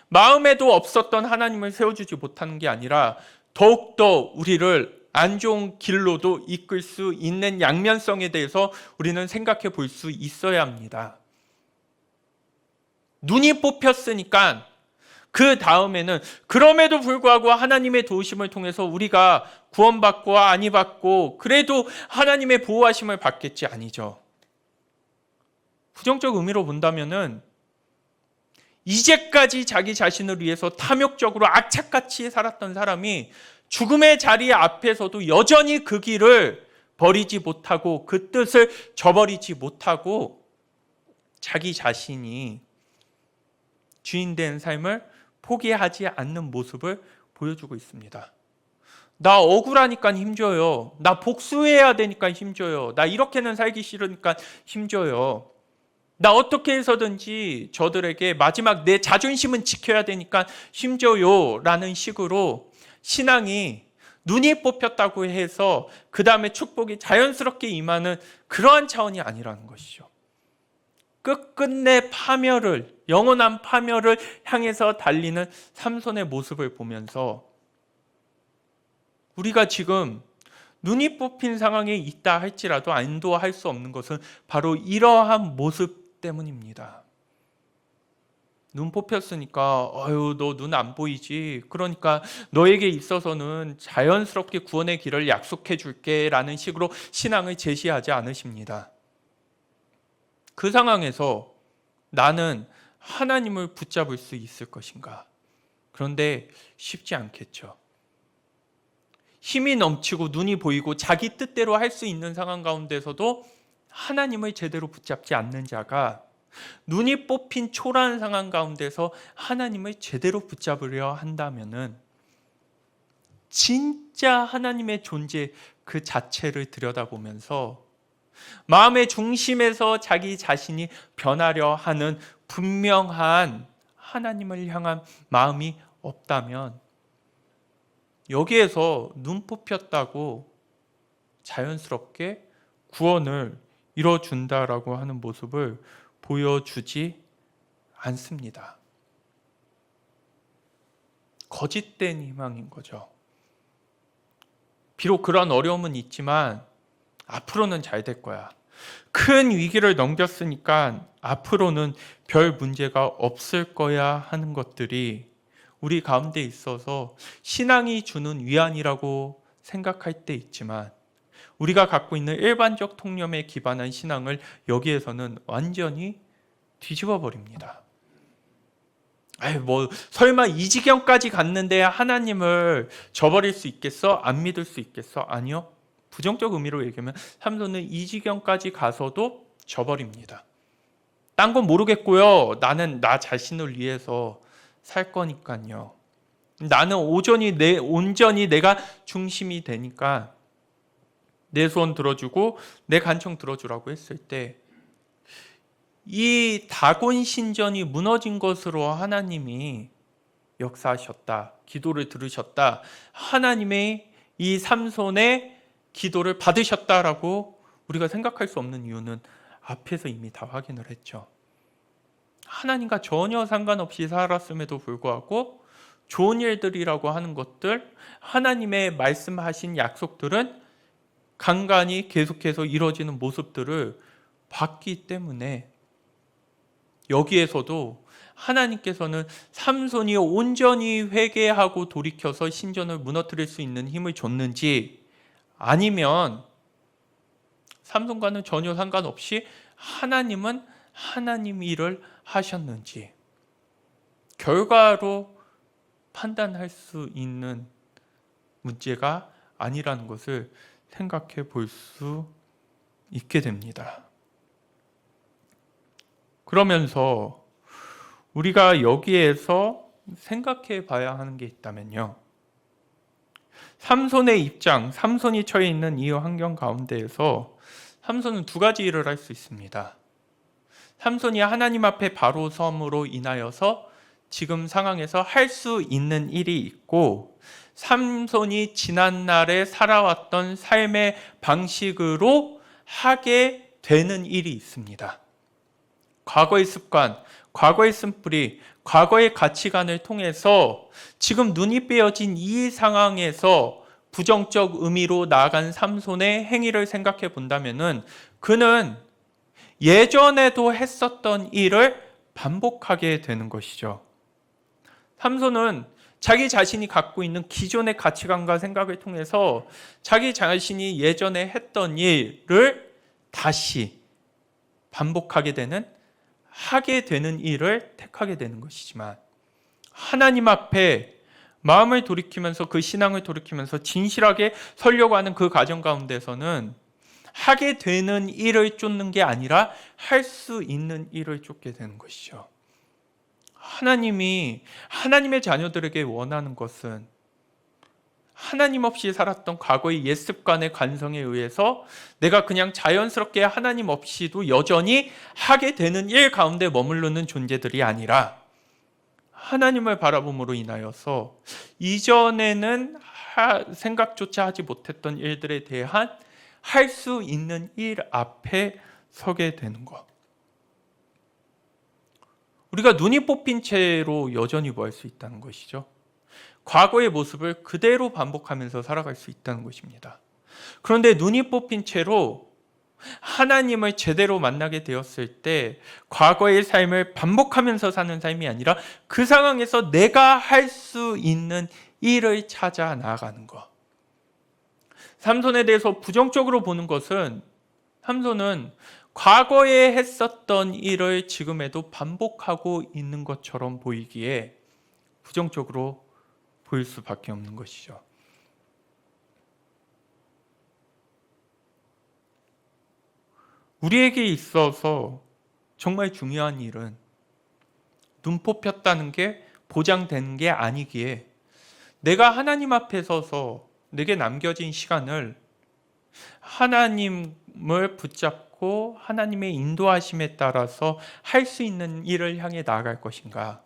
Speaker 1: 마음에도 없었던 하나님을 세워주지 못하는 게 아니라 더욱더 우리를 안 좋은 길로도 이끌 수 있는 양면성에 대해서 우리는 생각해 볼 수 있어야 합니다. 눈이 뽑혔으니까 그 다음에는 그럼에도 불구하고 하나님의 도우심을 통해서 우리가 구원받고 아니 받고 그래도 하나님의 보호하심을 받겠지, 아니죠. 부정적 의미로 본다면은 이제까지 자기 자신을 위해서 탐욕적으로 악착같이 살았던 사람이 죽음의 자리 앞에서도 여전히 그 길을 버리지 못하고 그 뜻을 저버리지 못하고 자기 자신이 주인된 삶을 포기하지 않는 모습을 보여주고 있습니다. 나 억울하니까 힘줘요. 나 복수해야 되니까 힘줘요. 나 이렇게는 살기 싫으니까 힘줘요. 나 어떻게 해서든지 저들에게 마지막 내 자존심은 지켜야 되니까 힘줘요 라는 식으로 신앙이 눈이 뽑혔다고 해서 그 다음에 축복이 자연스럽게 임하는 그러한 차원이 아니라는 것이죠. 끝끝내 파멸을, 영원한 파멸을 향해서 달리는 삼손의 모습을 보면서 우리가 지금 눈이 뽑힌 상황에 있다 할지라도 안도할 수 없는 것은 바로 이러한 모습 때문입니다. 눈 뽑혔으니까 너 눈 안 보이지. 그러니까 너에게 있어서는 자연스럽게 구원의 길을 약속해 줄게 라는 식으로 신앙을 제시하지 않으십니다. 그 상황에서 나는 하나님을 붙잡을 수 있을 것인가? 그런데 쉽지 않겠죠. 힘이 넘치고 눈이 보이고 자기 뜻대로 할 수 있는 상황 가운데서도 하나님을 제대로 붙잡지 않는 자가 눈이 뽑힌 초라한 상황 가운데서 하나님을 제대로 붙잡으려 한다면은 진짜 하나님의 존재 그 자체를 들여다보면서 마음의 중심에서 자기 자신이 변하려 하는 분명한 하나님을 향한 마음이 없다면 여기에서 눈 뽑혔다고 자연스럽게 구원을 이뤄준다라고 하는 모습을 보여주지 않습니다. 거짓된 희망인 거죠. 비록 그런 어려움은 있지만 앞으로는 잘 될 거야. 큰 위기를 넘겼으니까 앞으로는 별 문제가 없을 거야 하는 것들이 우리 가운데 있어서 신앙이 주는 위안이라고 생각할 때 있지만 우리가 갖고 있는 일반적 통념에 기반한 신앙을 여기에서는 완전히 뒤집어 버립니다. 설마 이 지경까지 갔는데 하나님을 저버릴 수 있겠어? 안 믿을 수 있겠어? 아니요. 부정적 의미로 얘기하면 삼손은 이 지경까지 가서도 저버립니다. 딴 건 모르겠고요. 나는 나 자신을 위해서 살 거니까요. 나는 온전히 내가 중심이 되니까 내 소원 들어주고 내 간청 들어주라고 했을 때 이 다곤 신전이 무너진 것으로 하나님이 역사하셨다. 기도를 들으셨다. 하나님의 이 삼손의 기도를 받으셨다라고 우리가 생각할 수 없는 이유는 앞에서 이미 다 확인을 했죠. 하나님과 전혀 상관없이 살았음에도 불구하고 좋은 일들이라고 하는 것들, 하나님의 말씀하신 약속들은 간간히 계속해서 이루어지는 모습들을 봤기 때문에 여기에서도 하나님께서는 삼손이 온전히 회개하고 돌이켜서 신전을 무너뜨릴 수 있는 힘을 줬는지 아니면 삼손과는 전혀 상관없이 하나님은 하나님 일을 하셨는지 결과로 판단할 수 있는 문제가 아니라는 것을 생각해 볼 수 있게 됩니다. 그러면서 우리가 여기에서 생각해 봐야 하는 게 있다면요. 삼손의 입장, 삼손이 처해 있는 이 환경 가운데에서 삼손은 두 가지 일을 할 수 있습니다. 삼손이 하나님 앞에 바로 섬으로 인하여서 지금 상황에서 할 수 있는 일이 있고, 삼손이 지난날에 살아왔던 삶의 방식으로 하게 되는 일이 있습니다. 과거의 습관, 과거의 쓴뿌리, 과거의 가치관을 통해서 지금 눈이 빼어진 이 상황에서 부정적 의미로 나아간 삼손의 행위를 생각해 본다면은 그는 예전에도 했었던 일을 반복하게 되는 것이죠. 삼손은 자기 자신이 갖고 있는 기존의 가치관과 생각을 통해서 자기 자신이 예전에 했던 일을 다시 반복하게 되는 하게 되는 일을 택하게 되는 것이지만, 하나님 앞에 마음을 돌이키면서 그 신앙을 돌이키면서 진실하게 서려고 하는 그 과정 가운데서는 하게 되는 일을 쫓는 게 아니라 할 수 있는 일을 쫓게 되는 것이죠. 하나님이 하나님의 자녀들에게 원하는 것은 하나님 없이 살았던 과거의 옛 습관의 관성에 의해서 내가 그냥 자연스럽게 하나님 없이도 여전히 하게 되는 일 가운데 머무르는 존재들이 아니라, 하나님을 바라봄으로 인하여서 이전에는 생각조차 하지 못했던 일들에 대한 할 수 있는 일 앞에 서게 되는 것. 우리가 눈이 뽑힌 채로 여전히 뭐 할 수 있다는 것이죠. 과거의 모습을 그대로 반복하면서 살아갈 수 있다는 것입니다. 그런데 눈이 뽑힌 채로 하나님을 제대로 만나게 되었을 때 과거의 삶을 반복하면서 사는 삶이 아니라 그 상황에서 내가 할 수 있는 일을 찾아 나아가는 것. 삼손에 대해서 부정적으로 보는 것은, 삼손은 과거에 했었던 일을 지금에도 반복하고 있는 것처럼 보이기에 부정적으로 보일 수밖에 없는 것이죠. 우리에게 있어서 정말 중요한 일은 눈 뽑혔다는 게 보장되는 게 아니기에, 내가 하나님 앞에 서서 내게 남겨진 시간을 하나님을 붙잡고 하나님의 인도하심에 따라서 할 수 있는 일을 향해 나아갈 것인가,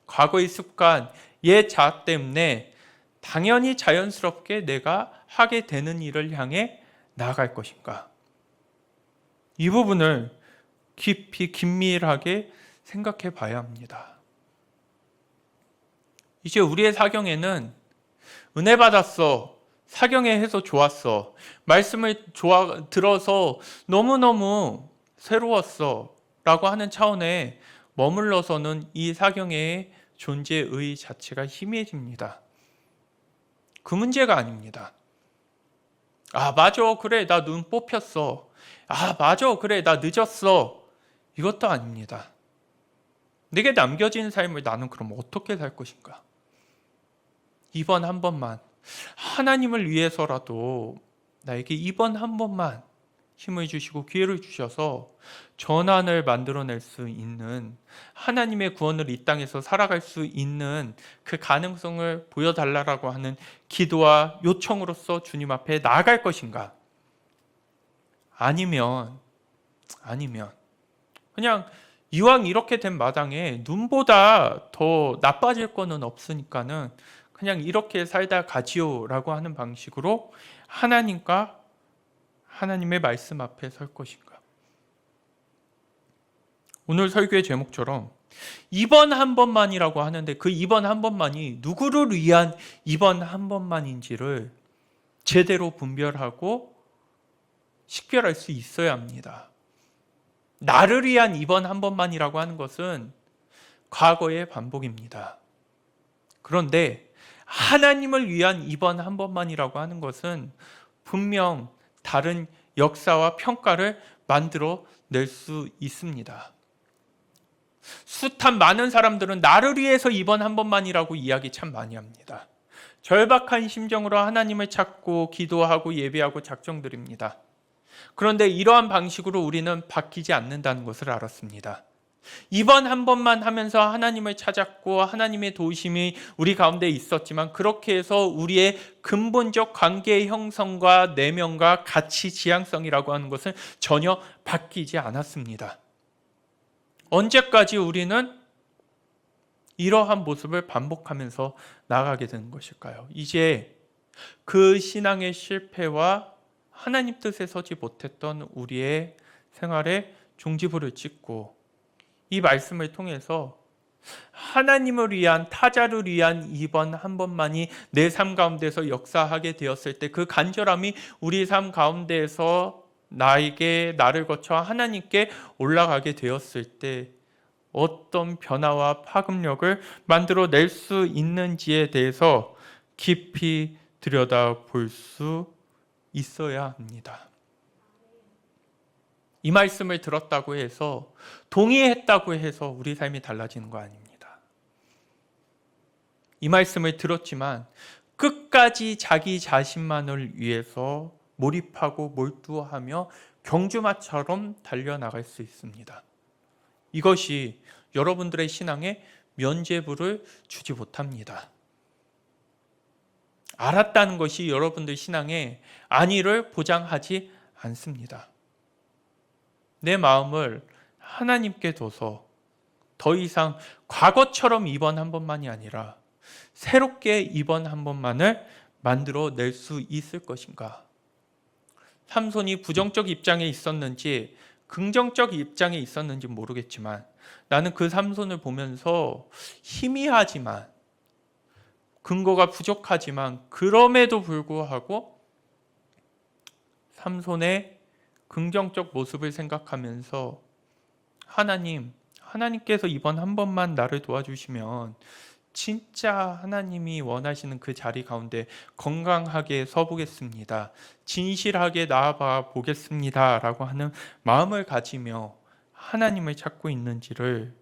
Speaker 1: 과거의 습관, 옛 자아 때문에 당연히 자연스럽게 내가 하게 되는 일을 향해 나아갈 것인가, 이 부분을 깊이 긴밀하게 생각해 봐야 합니다. 이제 우리의 사경에는 은혜 받았어, 사경에 해서 좋았어, 말씀을 들어서 너무너무 새로웠어 라고 하는 차원에 머물러서는 이 사경의 존재의 자체가 희미해집니다. 그 문제가 아닙니다. 아 맞아, 그래 나 눈 뽑혔어, 아 맞아, 그래 나 늦었어, 이것도 아닙니다. 내게 남겨진 삶을 나는 그럼 어떻게 살 것인가? 이번 한 번만, 하나님을 위해서라도 나에게 이번 한 번만 힘을 주시고 기회를 주셔서 전환을 만들어낼 수 있는, 하나님의 구원을 이 땅에서 살아갈 수 있는 그 가능성을 보여달라고 하는 기도와 요청으로서 주님 앞에 나아갈 것인가? 아니면 그냥 이왕 이렇게 된 마당에 눈보다 더 나빠질 거는 없으니까는 그냥 이렇게 살다 가지요라고 하는 방식으로 하나님과 하나님의 말씀 앞에 설 것인가? 오늘 설교의 제목처럼 이번 한 번만이라고 하는데, 그 이번 한 번만이 누구를 위한 이번 한 번만인지를 제대로 분별하고 식별할 수 있어야 합니다. 나를 위한 이번 한 번만이라고 하는 것은 과거의 반복입니다. 그런데 하나님을 위한 이번 한 번만이라고 하는 것은 분명 다른 역사와 평가를 만들어 낼 수 있습니다. 숱한 많은 사람들은 나를 위해서 이번 한 번만이라고 이야기 참 많이 합니다. 절박한 심정으로 하나님을 찾고 기도하고 예배하고 작정드립니다. 그런데 이러한 방식으로 우리는 바뀌지 않는다는 것을 알았습니다. 이번 한 번만 하면서 하나님을 찾았고 하나님의 도우심이 우리 가운데 있었지만, 그렇게 해서 우리의 근본적 관계의 형성과 내면과 가치 지향성이라고 하는 것은 전혀 바뀌지 않았습니다. 언제까지 우리는 이러한 모습을 반복하면서 나아가게 되는 것일까요? 이제 그 신앙의 실패와 하나님 뜻에 서지 못했던 우리의 생활에 종지부를 찍고, 이 말씀을 통해서 하나님을 위한, 타자를 위한 이번 한 번만이 내 삶 가운데서 역사하게 되었을 때, 그 간절함이 우리 삶 가운데에서 나를 거쳐 하나님께 올라가게 되었을 때 어떤 변화와 파급력을 만들어낼 수 있는지에 대해서 깊이 들여다볼 수 있어야 합니다. 이 말씀을 들었다고 해서, 동의했다고 해서 우리 삶이 달라지는 거 아닙니다. 이 말씀을 들었지만 끝까지 자기 자신만을 위해서 몰입하고 몰두하며 경주마처럼 달려나갈 수 있습니다. 이것이 여러분들의 신앙에 면죄부를 주지 못합니다. 알았다는 것이 여러분들 신앙의 안위를 보장하지 않습니다. 내 마음을 하나님께 둬서 더 이상 과거처럼 이번 한 번만이 아니라 새롭게 이번 한 번만을 만들어낼 수 있을 것인가? 삼손이 부정적 입장에 있었는지 긍정적 입장에 있었는지 모르겠지만, 나는 그 삼손을 보면서 희미하지만, 근거가 부족하지만 그럼에도 불구하고 삼손의 긍정적 모습을 생각하면서 하나님께서 이번 한 번만 나를 도와주시면 진짜 하나님이 원하시는 그 자리 가운데 건강하게 서보겠습니다. 진실하게 나아봐 보겠습니다. 라고 하는 마음을 가지며 하나님을 찾고 있는지를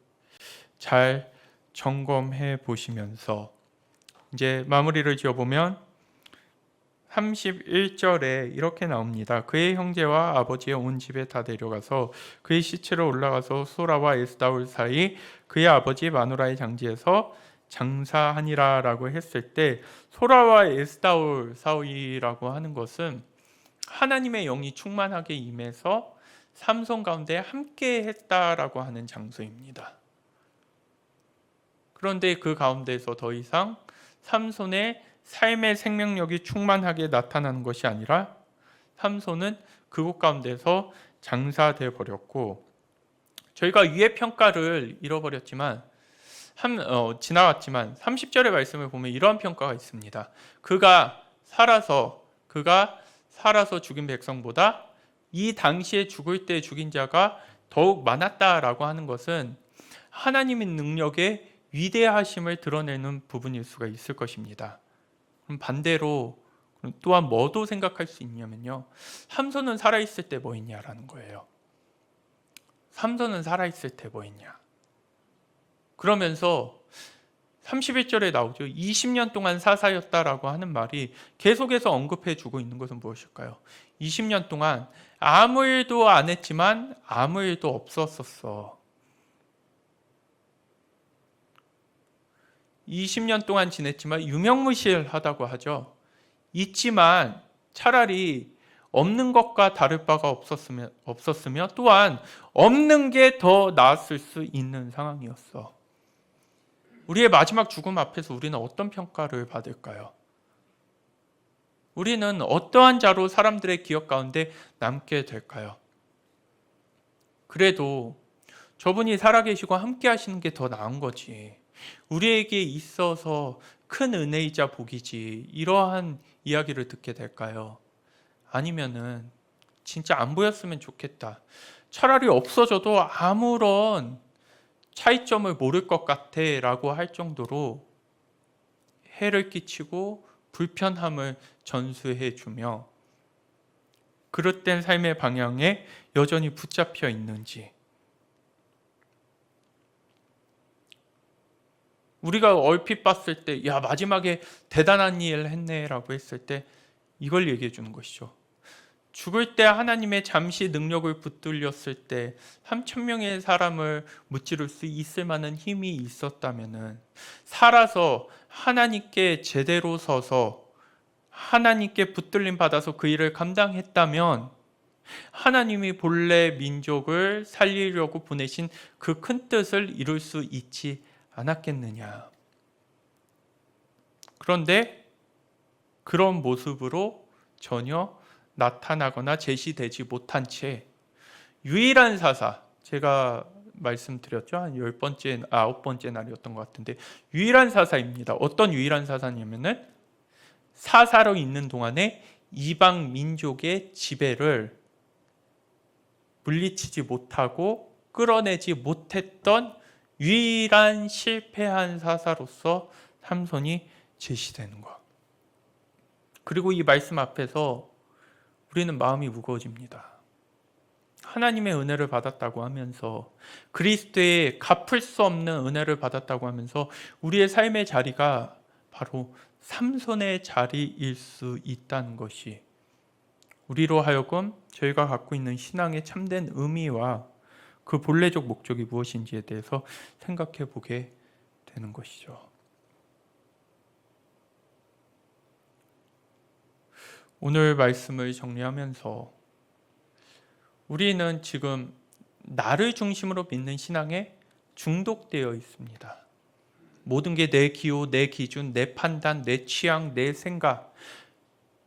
Speaker 1: 잘 점검해 보시면서 이제 마무리를 지어보면 31절에 이렇게 나옵니다. 그의 형제와 아버지의 온 집에 다 데려가서 그의 시체로 올라가서 소라와 에스다올 사이 그의 아버지 마누라의 장지에서 장사하니라 라고 했을 때, 소라와 에스다올 사이라고 하는 것은 하나님의 영이 충만하게 임해서 삼손 가운데 함께 했다라고 하는 장소입니다. 그런데 그 가운데서 더 이상 삼손의 삶의 생명력이 충만하게 나타나는 것이 아니라 삼손은 그곳 가운데서 장사돼 버렸고, 저희가 위의 평가를 잃어버렸지만 지나왔지만 30절의 말씀을 보면 이러한 평가가 있습니다. 그가 살아서 죽인 백성보다 이 당시에 죽을 때 죽인 자가 더욱 많았다라고 하는 것은 하나님의 능력의 위대하심을 드러내는 부분일 수가 있을 것입니다. 그럼 반대로 또한 뭐도 생각할 수 있냐면요, 삼손은 살아있을 때 뭐 했냐라는 거예요. 삼손은 살아있을 때 뭐 했냐. 그러면서 31절에 나오죠. 20년 동안 사사였다라고 하는 말이 계속해서 언급해 주고 있는 것은 무엇일까요? 20년 동안 아무 일도 안 했지만 아무 일도 없었었어. 20년 동안 지냈지만 유명무실하다고 하죠. 있지만 차라리 없는 것과 다를 바가 없었으며 또한 없는 게 더 나았을 수 있는 상황이었어. 우리의 마지막 죽음 앞에서 우리는 어떤 평가를 받을까요? 우리는 어떠한 자로 사람들의 기억 가운데 남게 될까요? 그래도 저분이 살아계시고 함께 하시는 게 더 나은 거지, 우리에게 있어서 큰 은혜이자 복이지, 이러한 이야기를 듣게 될까요? 아니면은 진짜 안 보였으면 좋겠다, 차라리 없어져도 아무런 차이점을 모를 것 같아 라고 할 정도로 해를 끼치고 불편함을 전수해 주며 그릇된 삶의 방향에 여전히 붙잡혀 있는지, 우리가 얼핏 봤을 때 야 마지막에 대단한 일 했네 라고 했을 때 이걸 얘기해 주는 것이죠. 죽을 때 하나님의 잠시 능력을 붙들렸을 때 3,000명의 사람을 무찌를 수 있을 만한 힘이 있었다면, 살아서 하나님께 제대로 서서 하나님께 붙들림 받아서 그 일을 감당했다면 하나님이 본래 민족을 살리려고 보내신 그 큰 뜻을 이룰 수 있지 않았겠느냐. 그런데 그런 모습으로 전혀 나타나거나 제시되지 못한 채 유일한 사사, 제가 말씀드렸죠, 한 10번째, 9번째 날이었던 것 같은데 유일한 사사입니다. 어떤 유일한 사사냐면은 사사로 있는 동안에 이방 민족의 지배를 물리치지 못하고 끌어내지 못했던 유일한 실패한 사사로서 삼손이 제시되는 것. 그리고 이 말씀 앞에서 우리는 마음이 무거워집니다. 하나님의 은혜를 받았다고 하면서, 그리스도의 갚을 수 없는 은혜를 받았다고 하면서 우리의 삶의 자리가 바로 삼손의 자리일 수 있다는 것이 우리로 하여금 저희가 갖고 있는 신앙의 참된 의미와 그 본래적 목적이 무엇인지에 대해서 생각해 보게 되는 것이죠. 오늘 말씀을 정리하면서 우리는 지금 나를 중심으로 믿는 신앙에 중독되어 있습니다. 모든 게 내 기호, 내 기준, 내 판단, 내 취향, 내 생각,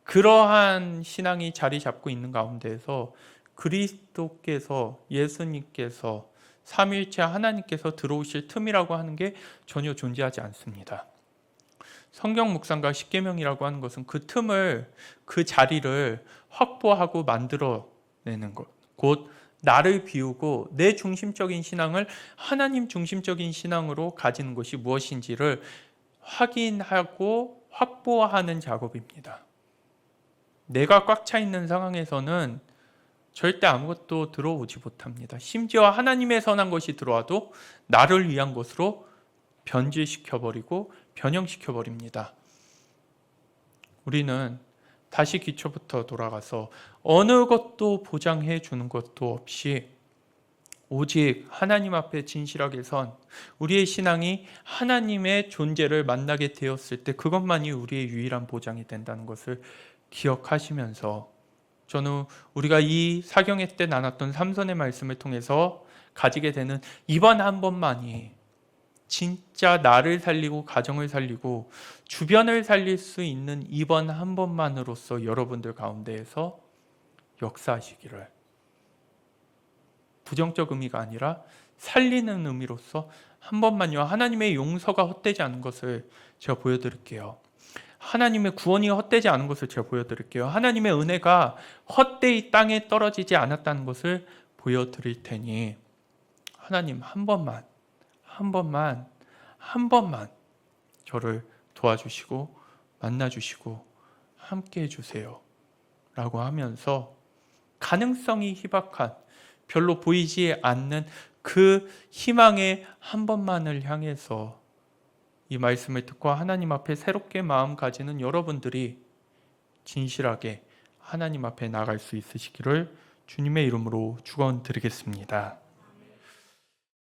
Speaker 1: 그러한 신앙이 자리 잡고 있는 가운데에서 그리스도께서, 예수님께서, 삼위일체 하나님께서 들어오실 틈이라고 하는 게 전혀 존재하지 않습니다. 성경 묵상과 십계명이라고 하는 것은 그 틈을, 그 자리를 확보하고 만들어내는 것, 곧 나를 비우고 내 중심적인 신앙을 하나님 중심적인 신앙으로 가지는 것이 무엇인지를 확인하고 확보하는 작업입니다. 내가 꽉 차 있는 상황에서는 절대 아무것도 들어오지 못합니다. 심지어 하나님의 선한 것이 들어와도 나를 위한 것으로 변질시켜버리고 변형시켜버립니다. 우리는 다시 기초부터 돌아가서 어느 것도 보장해 주는 것도 없이 오직 하나님 앞에 진실하게 선 우리의 신앙이 하나님의 존재를 만나게 되었을 때 그것만이 우리의 유일한 보장이 된다는 것을 기억하시면서, 저는 우리가 이 사경회 때 나눴던 삼손의 말씀을 통해서 가지게 되는 이번 한 번만이 진짜 나를 살리고 가정을 살리고 주변을 살릴 수 있는 이번 한 번만으로서 여러분들 가운데에서 역사하시기를, 부정적 의미가 아니라 살리는 의미로서 한 번만요, 하나님의 용서가 헛되지 않은 것을 제가 보여드릴게요. 하나님의 구원이 헛되지 않은 것을 제가 보여드릴게요. 하나님의 은혜가 헛되이 땅에 떨어지지 않았다는 것을 보여드릴 테니 하나님 한 번만 저를 도와주시고 만나주시고 함께 해주세요 라고 하면서 가능성이 희박한, 별로 보이지 않는 그 희망의 한 번만을 향해서 이 말씀을 듣고 하나님 앞에 새롭게 마음 가지는 여러분들이 진실하게 하나님 앞에 나갈 수 있으시기를 주님의 이름으로 축원드리겠습니다.